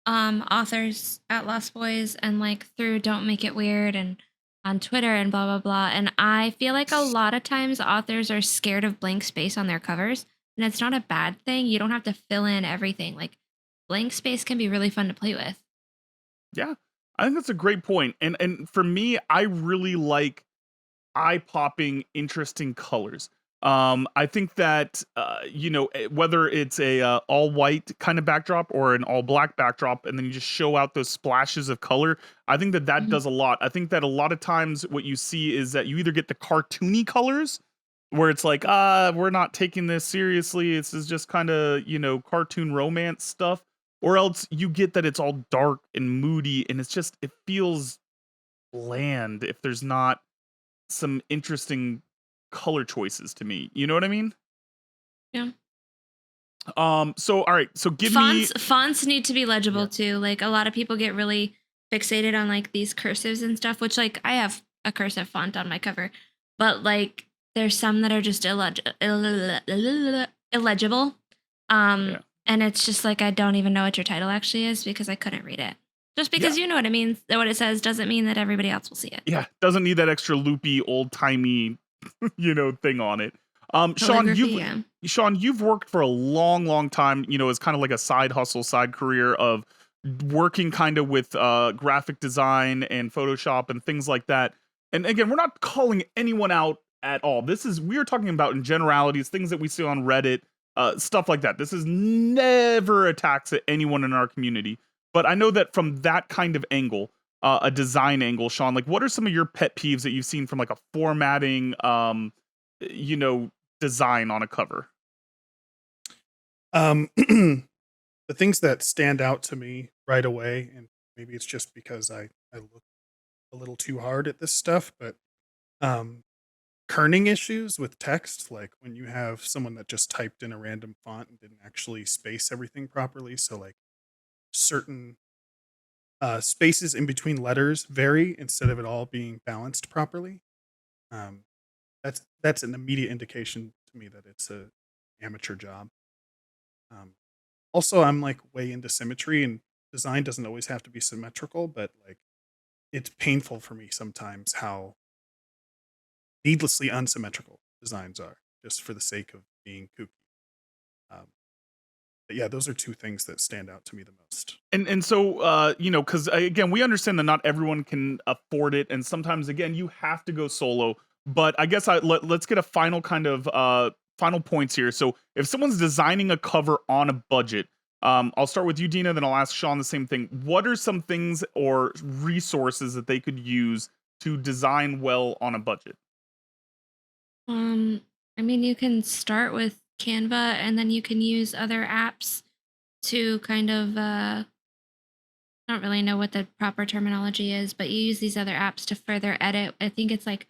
authors at Lost Boys and like through Don't Make It Weird and on Twitter and blah, blah, blah. And I feel like a lot of times authors are scared of blank space on their covers. And it's not a bad thing. You don't have to fill in everything. Like blank space can be really fun to play with. Yeah. I think that's a great point. And for me, I really like eye-popping, interesting colors. I think that whether it's a all white kind of backdrop or an all black backdrop, and then you just show out those splashes of color. I think that Mhm. does a lot. I think that a lot of times what you see is that you either get the cartoony colors, where it's like, we're not taking this seriously. This is just kind of cartoon romance stuff, or else you get that it's all dark and moody, and it feels bland if there's not some interesting color choices to me. You know what I mean? Yeah. So all right, so give me Fonts need to be legible Yeah. too. Like a lot of people get really fixated on like these cursives and stuff, which like I have a cursive font on my cover, but like there's some that are just illegible. Yeah. And it's just like I don't even know what your title actually is because I couldn't read it. Just because Yeah. you know what it means, what it says doesn't mean that everybody else will see it. Yeah, doesn't need that extra loopy old-timey thing on it. Calligraphy, yeah. Sean, you've worked for a long, long time, as kind of like a side hustle, side career of working kind of with graphic design and Photoshop and things like that. And again, we're not calling anyone out at all. We are talking about in generalities, things that we see on Reddit, stuff like that. This is never attacks at anyone in our community. But I know that from that kind of angle, a design angle, Sean, like what are some of your pet peeves that you've seen from like a formatting, you know, design on a cover? The things that stand out to me right away, and maybe it's just because I look a little too hard at this stuff, but um, kerning issues with text, like when you have someone that just typed in a random font and didn't actually space everything properly. So like certain spaces in between letters vary instead of it all being balanced properly. Um, that's an immediate indication to me that it's a amateur job. Um, Also, I'm like way into symmetry, and design doesn't always have to be symmetrical, but like it's painful for me sometimes how needlessly unsymmetrical designs are just for the sake of being kooky. Um, but yeah, those are two things that stand out to me the most. And so because again, we understand that not everyone can afford it, and sometimes again, you have to go solo. But I guess let's get a final kind of final points here. So if someone's designing a cover on a budget, I'll start with you, Dina, then I'll ask Sean the same thing. What are some things or resources that they could use to design well on a budget? Um, I mean, you can start with Canva and then you can use other apps to kind of I don't really know what the proper terminology is, but you use these other apps to further edit. I think it's like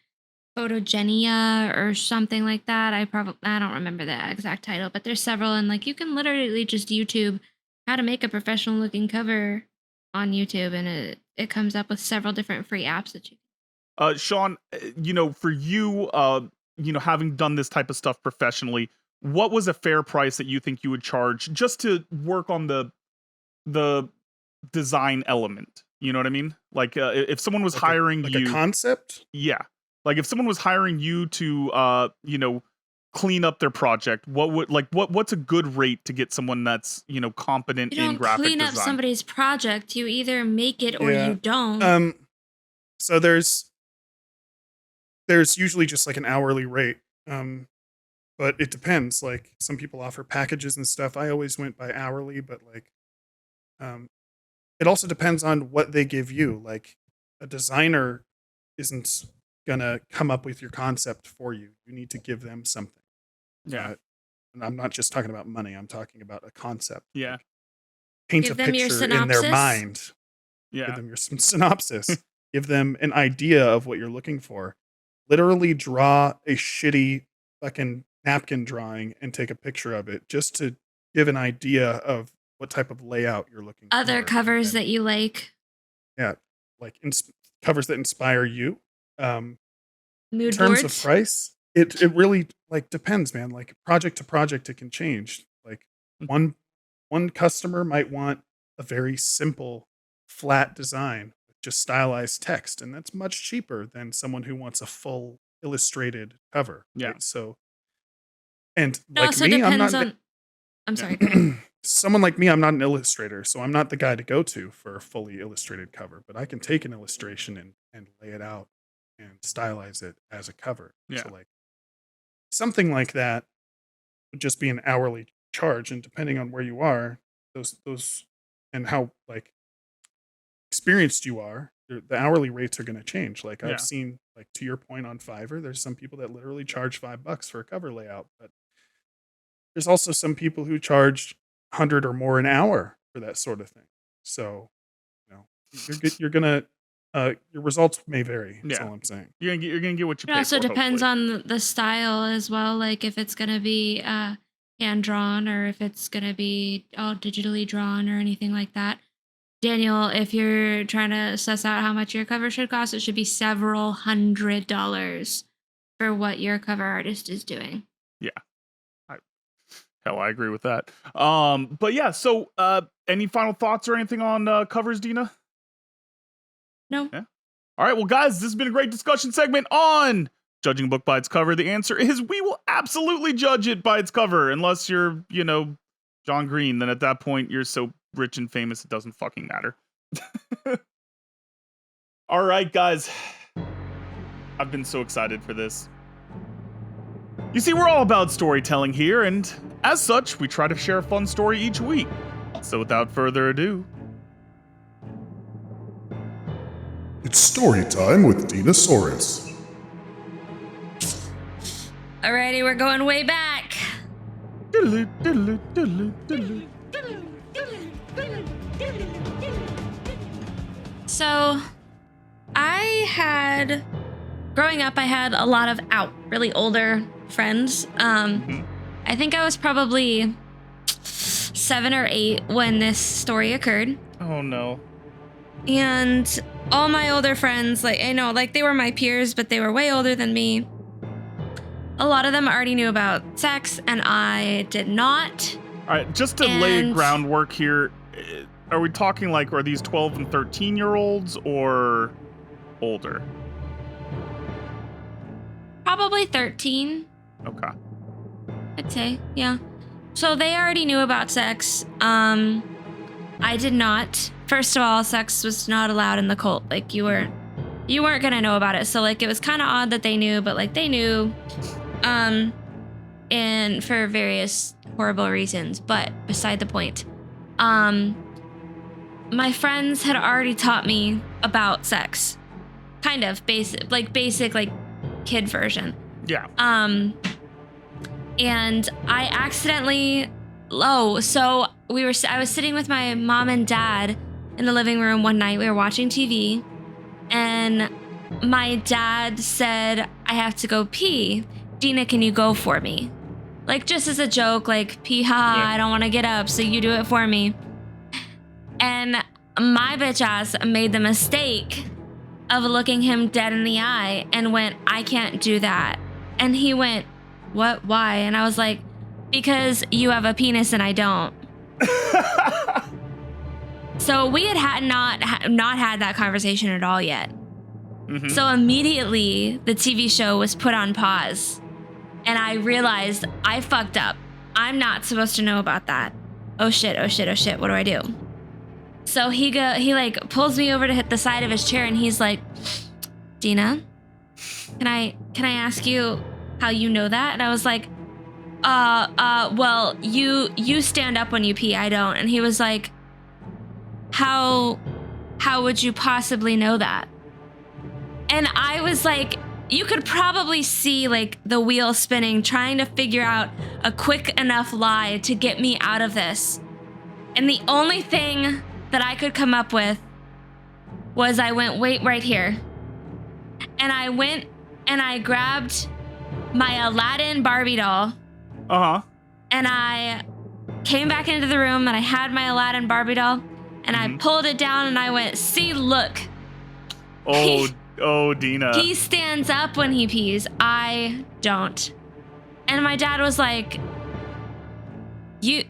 Photogenia or something like that. I don't remember the exact title, but there's several and like you can literally just YouTube how to make a professional looking cover on YouTube and it comes up with several different free apps that you Sean, for you, having done this type of stuff professionally, what was a fair price that you think you would charge just to work on the design element? You know what I mean? Like, if someone was Like hiring like a you, concept. yeah, like if someone was hiring you to, clean up their project, what's a good rate to get someone that's competent You in don't graphic clean up design? somebody's project. You either make it or Yeah. you don't. So there's usually just like an hourly rate. But it depends. Like some people offer packages and stuff. I always went by hourly, but like um it also depends on what they give you. Like a designer isn't gonna come up with your concept for you. You need to give them something. Yeah, Uh, and I'm not just talking about money. I'm talking about a concept. yeah, Like, paint a Give them your picture in their synopsis. mind. Give yeah. them your synopsis. Give them an idea of what you're looking for. Literally draw a shitty fucking napkin drawing and take a picture of it just to give an idea of what type of layout you're looking for. Other and covers then- that you like. yeah, like covers that inspire you. In Mood terms boards. of price, it really like depends, man. Like project to project, it can change. Like one customer might want a very simple, flat design with just stylized text, and that's much cheaper than someone who wants a full illustrated cover. Yeah. Right? So, and It like also me, I'm depends not. on I'm sorry. Someone like me, I'm not an illustrator, so I'm not the guy to go to for a fully illustrated cover, but I can take an illustration and lay it out and stylize it as a cover. Yeah. So like something like that would just be an hourly charge, and depending on where you are, those and how like experienced you are, the hourly rates are going to change. Like Yeah. I've seen, like to your point on Fiverr, there's some people that literally charge $5 for a cover layout, but there's also some people who charge 100 or more an hour for that sort of thing. So, you know, you're gonna your results may vary. That's Yeah. all I'm saying. You're gonna get what you It pay also for, depends hopefully. on the style as well. Like if it's gonna be hand drawn or if it's gonna be all digitally drawn or anything like that. Daniel, if you're trying to suss out how much your cover should cost, it should be several $100s for what your cover artist is doing. Hell, I agree with that. But yeah, so any final thoughts or anything on covers, Dina? No. Yeah. All right, well, guys, this has been a great discussion segment on judging a book by its cover. The answer is we will absolutely judge it by its cover, unless you're, you know, John Green. Then at that point, you're so rich and famous it doesn't fucking matter. All right, guys. I've been so excited for this. You see, we're all about storytelling here, and as such, we try to share a fun story each week. So without further ado, It's story time with Dinosaurus. Alrighty, we're going way back. So, growing up, I had a lot of really older friends. I think I was probably 7 or 8 when this story occurred. oh no. And all my older friends, like, I know, like, they were my peers, but they were way older than me. A lot of them already knew about sex, and I did not. All right, just to lay And- groundwork here, are we talking like, are these 12 and 13-year-olds or older? Probably 13, Okay. I'd say, yeah. So they already knew about sex. I did not. First of all, sex was not allowed in the cult. Like, you weren't gonna know about it. So, like, it was kind of odd that they knew, but, like, they knew, and for various horrible reasons, but beside the point. My friends had already taught me about sex. Kind of basic, like, kid version. Yeah. And I accidentally, so I was sitting with my mom and dad in the living room one night. We were watching TV, and my dad said, I have to go pee. Dina, can you go for me? Like, just as a joke, like, pee, ha, Yeah. I don't want to get up, so you do it for me. And my bitch ass made the mistake of looking him dead in the eye and went, I can't do that. And he went, what, why? And I was like, because you have a penis and I don't. So we had not had that conversation at all yet. Mhm. So immediately the TV show was put on pause, and I realized I fucked up. I'm not supposed to know about that. Oh shit, oh shit, oh shit, what do I do? So he like pulls me over to hit the side of his chair, and he's like, Dina, can I ask you how you know that? And I was like, well, you stand up when you pee, I don't. And he was like, how would you possibly know that? And I was like, you could probably see like the wheel spinning, trying to figure out a quick enough lie to get me out of this. And the only thing that I could come up with was I went, wait right here. And I went and I grabbed my Aladdin Barbie doll, Uh-huh. and I came back into the room and I had my Aladdin Barbie doll, and I pulled it down and I went, see, look. Oh, Dina. He stands up when he pees. I don't. And my dad was like, you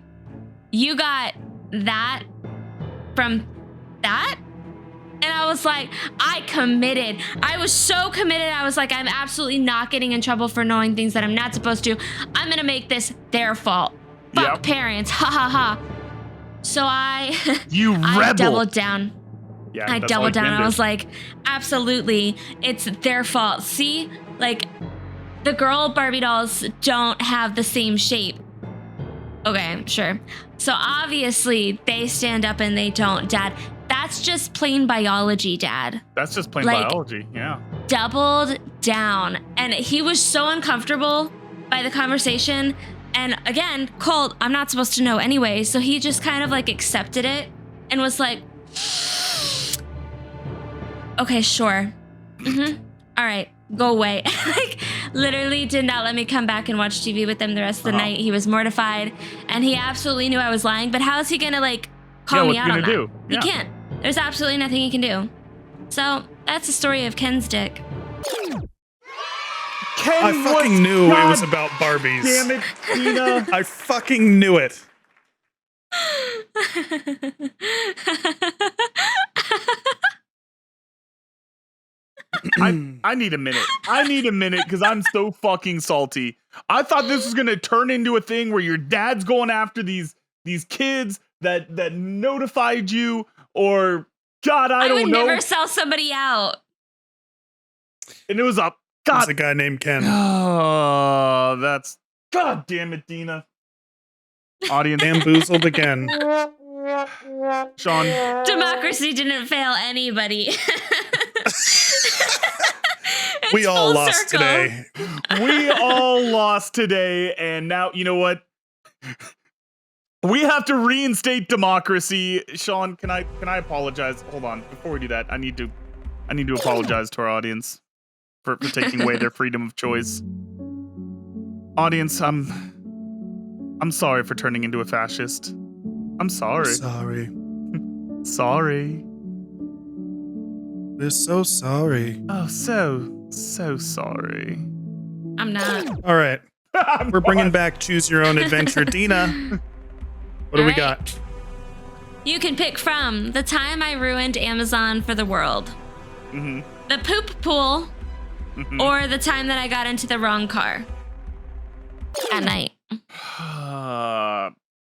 got that from that? And I was like, I committed. I was so committed. I was like, I'm absolutely not getting in trouble for knowing things that I'm not supposed to. I'm going to make this their fault. Fuck Yep. parents. Ha ha ha. So I rebel. doubled down. Yeah, I that's all doubled you down. can I do. was like, absolutely, it's their fault. See, like, the girl Barbie dolls don't have the same shape. Okay, sure. So obviously they stand up and they don't, Dad. That's just plain biology, Dad. That's just plain like- biology. Yeah. Doubled down. And he was so uncomfortable by the conversation. And again, Colt, I'm not supposed to know anyway. So he just kind of like accepted it and was like, okay, sure. All right, go away. Like, literally did not let me come back and watch TV with him the rest of the night. He was mortified, and he absolutely knew I was lying. But how is he gonna like call me out on that? do? He can't. There's absolutely nothing he can do. So that's the story of Ken's dick. Ken I fucking knew it was God about Barbies. Damn it, Tina. I fucking knew it. I need a minute. I need a minute because I'm so fucking salty. I thought this was gonna turn into a thing where your dad's going after these kids that notified you, or God, I don't would know. never sell somebody out. And it was a There's God. a guy named Ken. Oh, that's God damn it, Dina. Audience, Bamboozled again. Sean. Democracy didn't fail anybody. We It's all full lost circle. today. We all lost today, and now you know what? We have to reinstate democracy. Sean, can I apologize? Hold on, before we do that, I need to apologize to our audience for taking away their freedom of choice. Audience, I'm sorry for turning into a fascist. I'm sorry. Sorry. Sorry. We're so sorry. Oh, so sorry. I'm not. All right. We're bringing back Choose Your Own Adventure. Dina, what do we All right. got? You can pick from the time I ruined Amazon for the world, Mm-hmm. the poop pool, or the time that I got into the wrong car at night.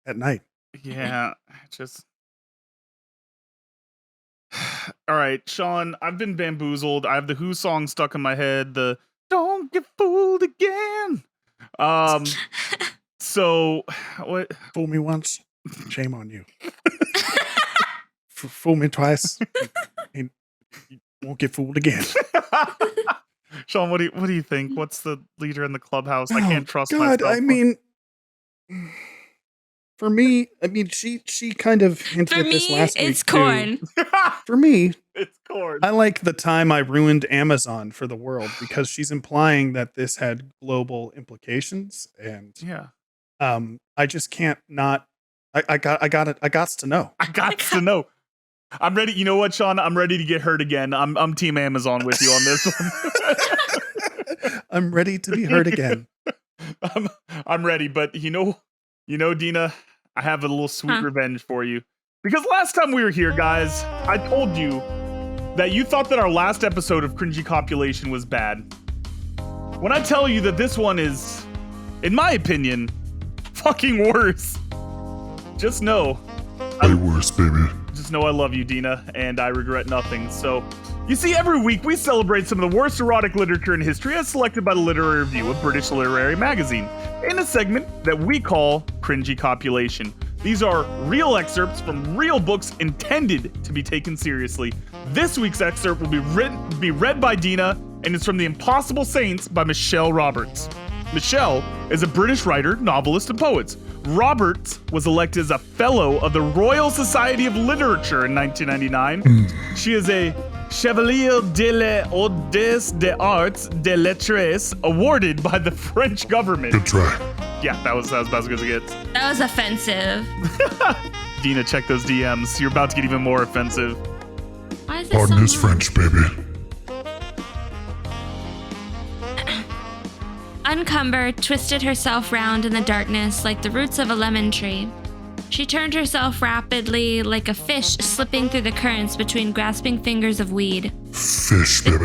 At night. Yeah, just. All right, Sean, I've been bamboozled. I have the Who song stuck in my head. The "Don't Get Fooled Again." So what? Fool me once, shame on you. Fool me twice, and you won't get fooled again. Sean, what do you think? What's the leader in the clubhouse? I can't trust God, myself. I mean, for me, she kind of hinted For at this me, last it's week too. corn. For me, It's corn. I like the time I ruined Amazon for the world because she's implying that this had global implications, and Yeah, I just can't not. I got to know. I got to know. I'm ready. You know what, Sean? I'm ready to get hurt again. I'm Team Amazon with you on this one. I'm ready to be heard again. I'm ready, but you know, Dina, I have a little sweet revenge for you. Because last time we were here, guys, I told you that you thought that our last episode of Cringy Copulation was bad. When I tell you that this one is, in my opinion, fucking worse, just know. Way worse, baby. Just know I love you, Dina, and I regret nothing. So, you see, every week we celebrate some of the worst erotic literature in history as selected by the Literary Review, a British literary magazine, in a segment that we call Cringy Copulation. These are real excerpts from real books intended to be taken seriously. This week's excerpt will be read by Dina, and it's from The Impossible Saints by Michelle Roberts. Michelle is a British writer, novelist, and poet. Roberts was elected as a Fellow of the Royal Society of Literature in 1999. She is a Chevalier de l'Ordre des Arts des Lettres awarded by the French government. Good try. Yeah, that was about as good as it gets. That was offensive. Dina, check those DMs. You're about to get even more offensive. Why is it Pardon so his long? French, baby. Uncumber twisted herself round in the darkness like the roots of a lemon tree. She turned herself rapidly like a fish slipping through the currents between grasping fingers of weed. Fish, baby.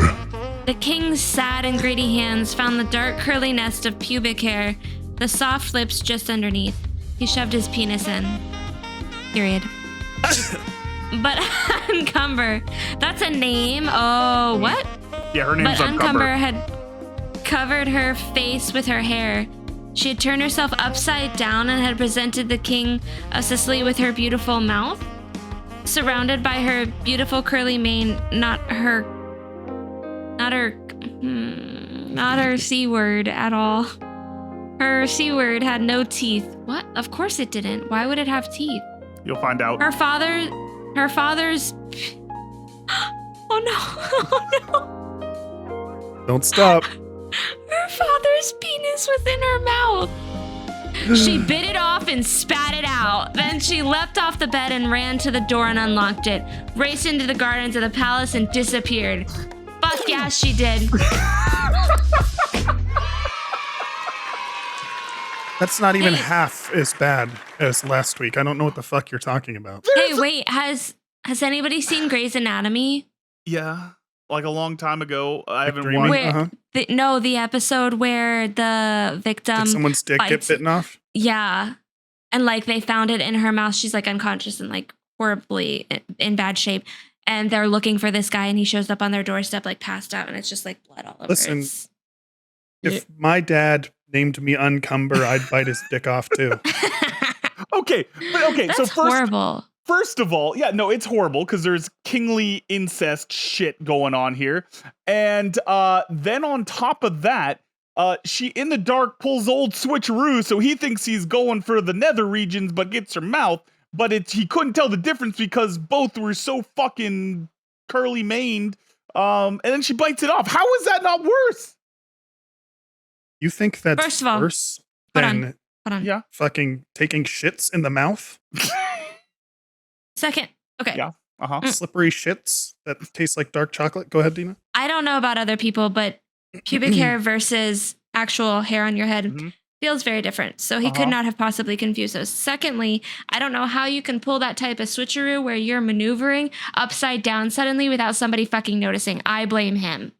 The king's sad and greedy hands found the dark curly nest of pubic hair, the soft lips just underneath. He shoved his penis in. Period. But Uncumber, that's a name. Oh, what? Yeah, her name's But Uncumber Uncumber. had covered her face with her hair. She had turned herself upside down and had presented the king of Sicily with her beautiful mouth, surrounded by her beautiful curly mane. Not her C word at all. Her C word had no teeth. What? Of course it didn't. Why would it have teeth? You'll find out. Her father's. Oh no! Oh no! Don't stop. Her father's penis was in her mouth. She bit it off and spat it out. Then she leapt off the bed and ran to the door and unlocked it, raced into the gardens of the palace and disappeared. Fuck yeah, she did. That's not even Hey. half as bad as last week. I don't know what the fuck you're talking about. Hey, wait, has anybody seen Grey's Anatomy? Yeah, like a long time ago. I haven't Dreaming? watched. Where Uh-huh. no, the episode where the victim Did someone's dick get bites- bitten off? Yeah. And like they found it in her mouth. She's like unconscious and like horribly in bad shape. And they're looking for this guy and he shows up on their doorstep like passed out and it's just like blood all over. Listen, It's- If my dad named me Uncumber, I'd bite his dick off too. Okay, but okay. That's So horrible. first of all, yeah, no, it's horrible because there's kingly incest shit going on here, and then on top of that, she in the dark pulls old switcheroo, so he thinks he's going for the nether regions, but gets her mouth. But he couldn't tell the difference because both were so fucking curly maned. And then she bites it off. How is that not worse? You think that's First of all, worse hold on. than Hold on. Yeah. fucking taking shits in the mouth? Second. Okay. Yeah. Uh-huh. Slippery shits that taste like dark chocolate? Go ahead, Dina. I don't know about other people, but pubic hair versus actual hair on your head Mhm. feels very different. So he Uh-huh. could not have possibly confused those. Secondly, I don't know how you can pull that type of switcheroo where you're maneuvering upside down suddenly without somebody fucking noticing. I blame him.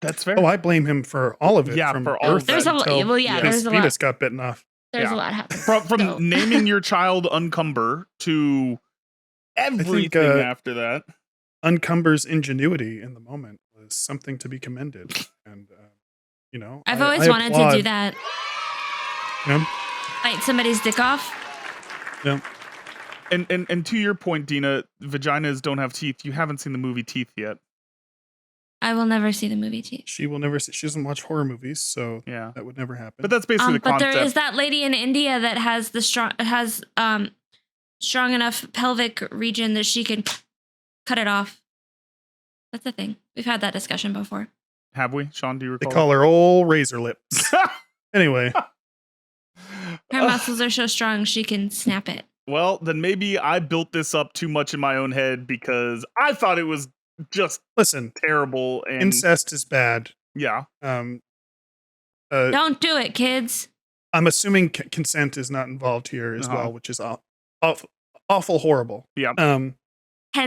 That's fair. Oh, I blame him for all of it. Yeah, from for all of birth that. There's a lot- until well, yeah, his there's a lot. penis got bitten off. There's Yeah. a lot happening. From So- naming your child Uncumber to everything after that. Uncumber's ingenuity in the moment was something to be commended. And, you know, I've I always wanted to applaud, do that. you know? Bite somebody's dick off. Yeah. And to your point, Dina, vaginas don't have teeth. You haven't seen the movie Teeth yet. I will never see the movie Teeth. She will never see, she doesn't watch horror movies, so Yeah. that would never happen. But that's basically the But concept. there is that lady in India that has the strong enough pelvic region that she can cut it off. That's a thing. We've had that discussion before. Have we? Sean, do you They recall? call her old razor lips. Anyway, Her muscles are so strong she can snap it. Well, then maybe I built this up too much in my own head because I thought it was just listen, terrible. And incest is bad. yeah, Don't do it, kids. I'm assuming consent is not involved here as Uh-huh. well, which is awful horrible. yeah. Hence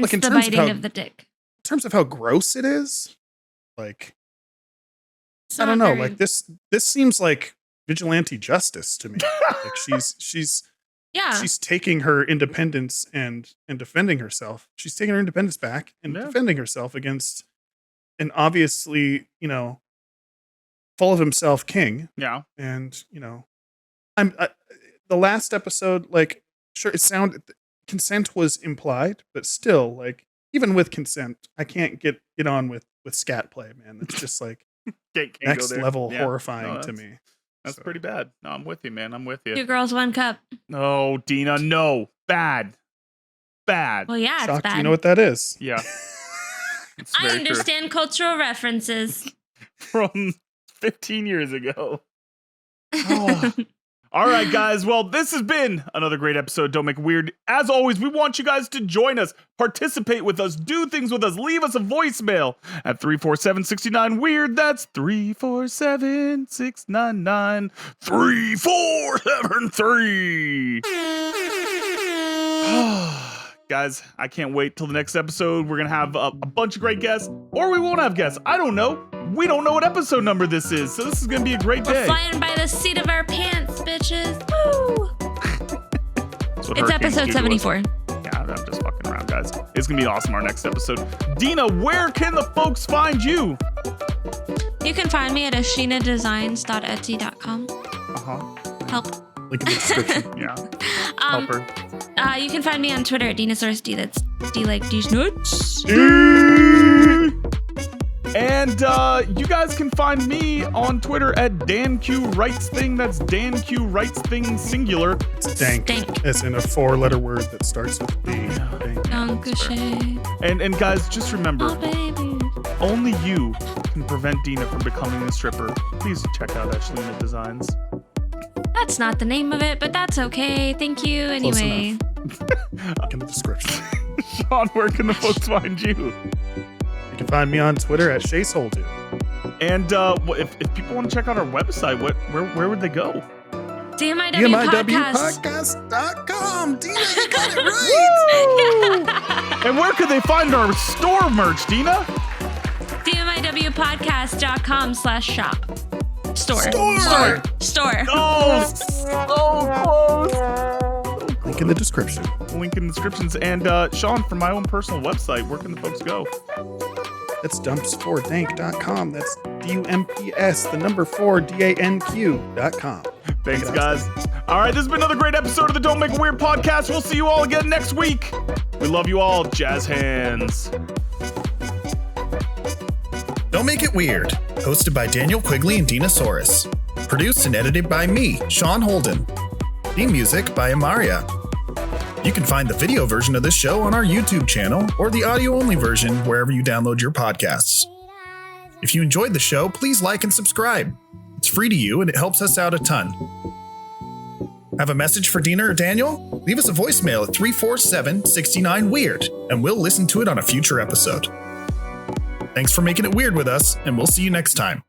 Look, in the terms of biting how- of the dick. In terms of how gross it is, like, It's I don't not know, very- like this seems like vigilante justice to me. Like she's Yeah. taking her independence and defending herself. She's taking her independence back and Yeah. defending herself against an obviously, you know, full of himself king. Yeah. And, you know, the last episode, like, sure, consent was implied, but still, like, even with consent, I can't get on with scat play, man. It's just like Can't go next there. level Yeah. horrifying No, to me. That's So, pretty bad. No, I'm with you, man. I'm with you. 2 girls, 1 cup. No, Dina, no. Bad. Bad. Well, yeah, it's shocked bad. you know what that is. Yeah. It's I very true. understand cultural references. From 15 years ago. Oh. All right, guys. Well, this has been another great episode. Don't Make It Weird. As always, we want you guys to join us, participate with us, do things with us. Leave us a voicemail at 347-69-WEIRD. That's 347-699-3473. Guys, I can't wait till the next episode. We're going to have a bunch of great guests, or we won't have guests. I don't know. We don't know what episode number this is, so this is going to be a great day. We're flying by the seat of our pants, bitches. Woo! It's episode 74. Yeah, I'm just fucking around, guys. It's going to be awesome, our next episode. Dina, where can the folks find you? You can find me at ashinadesigns.etsy.com. Help. Link in the description. Yeah. Help her. You can find me on Twitter at DinosaurusD. That's D like D's nuts. And you guys can find me on Twitter at DanQWritesThing. That's DanQWritesThing singular. It's dank. Stank. It's in a 4-letter word that starts with D. Dank. Dankeschön. And guys, just remember, Oh, baby. only you can prevent Dina from becoming a stripper. Please check out Ashlina Designs. That's not the name of it, but that's okay. Thank you anyway. Link in the description. Sean, where can the folks find you? You can find me on Twitter at Shaceholdu. And if people want to check out our website, where would they go? DMIW Podcast. DMIWpodcast.com. Dina, you got it right. And where could they find our store merch, Dina? DMIWpodcast.com/shop. Store. Oh, so close. Link in the description. Link in the descriptions. And Sean, from my own personal website, where can the folks go? That's dumps4dank.com. That's DUMPS, the number 4DANQ.com. Thanks, guys. All right, this has been another great episode of the Don't Make It Weird podcast. We'll see you all again next week. We love you all. Jazz hands. Don't Make It Weird, hosted by Daniel Quigley and Dinosaurus. Produced and edited by me, Sean Holden. Theme music by Amaria. You can find the video version of this show on our YouTube channel or the audio-only version wherever you download your podcasts. If you enjoyed the show, please like and subscribe. It's free to you and it helps us out a ton. Have a message for Dina or Daniel? Leave us a voicemail at 347-69-WEIRD and we'll listen to it on a future episode. Thanks for making it weird with us, and we'll see you next time.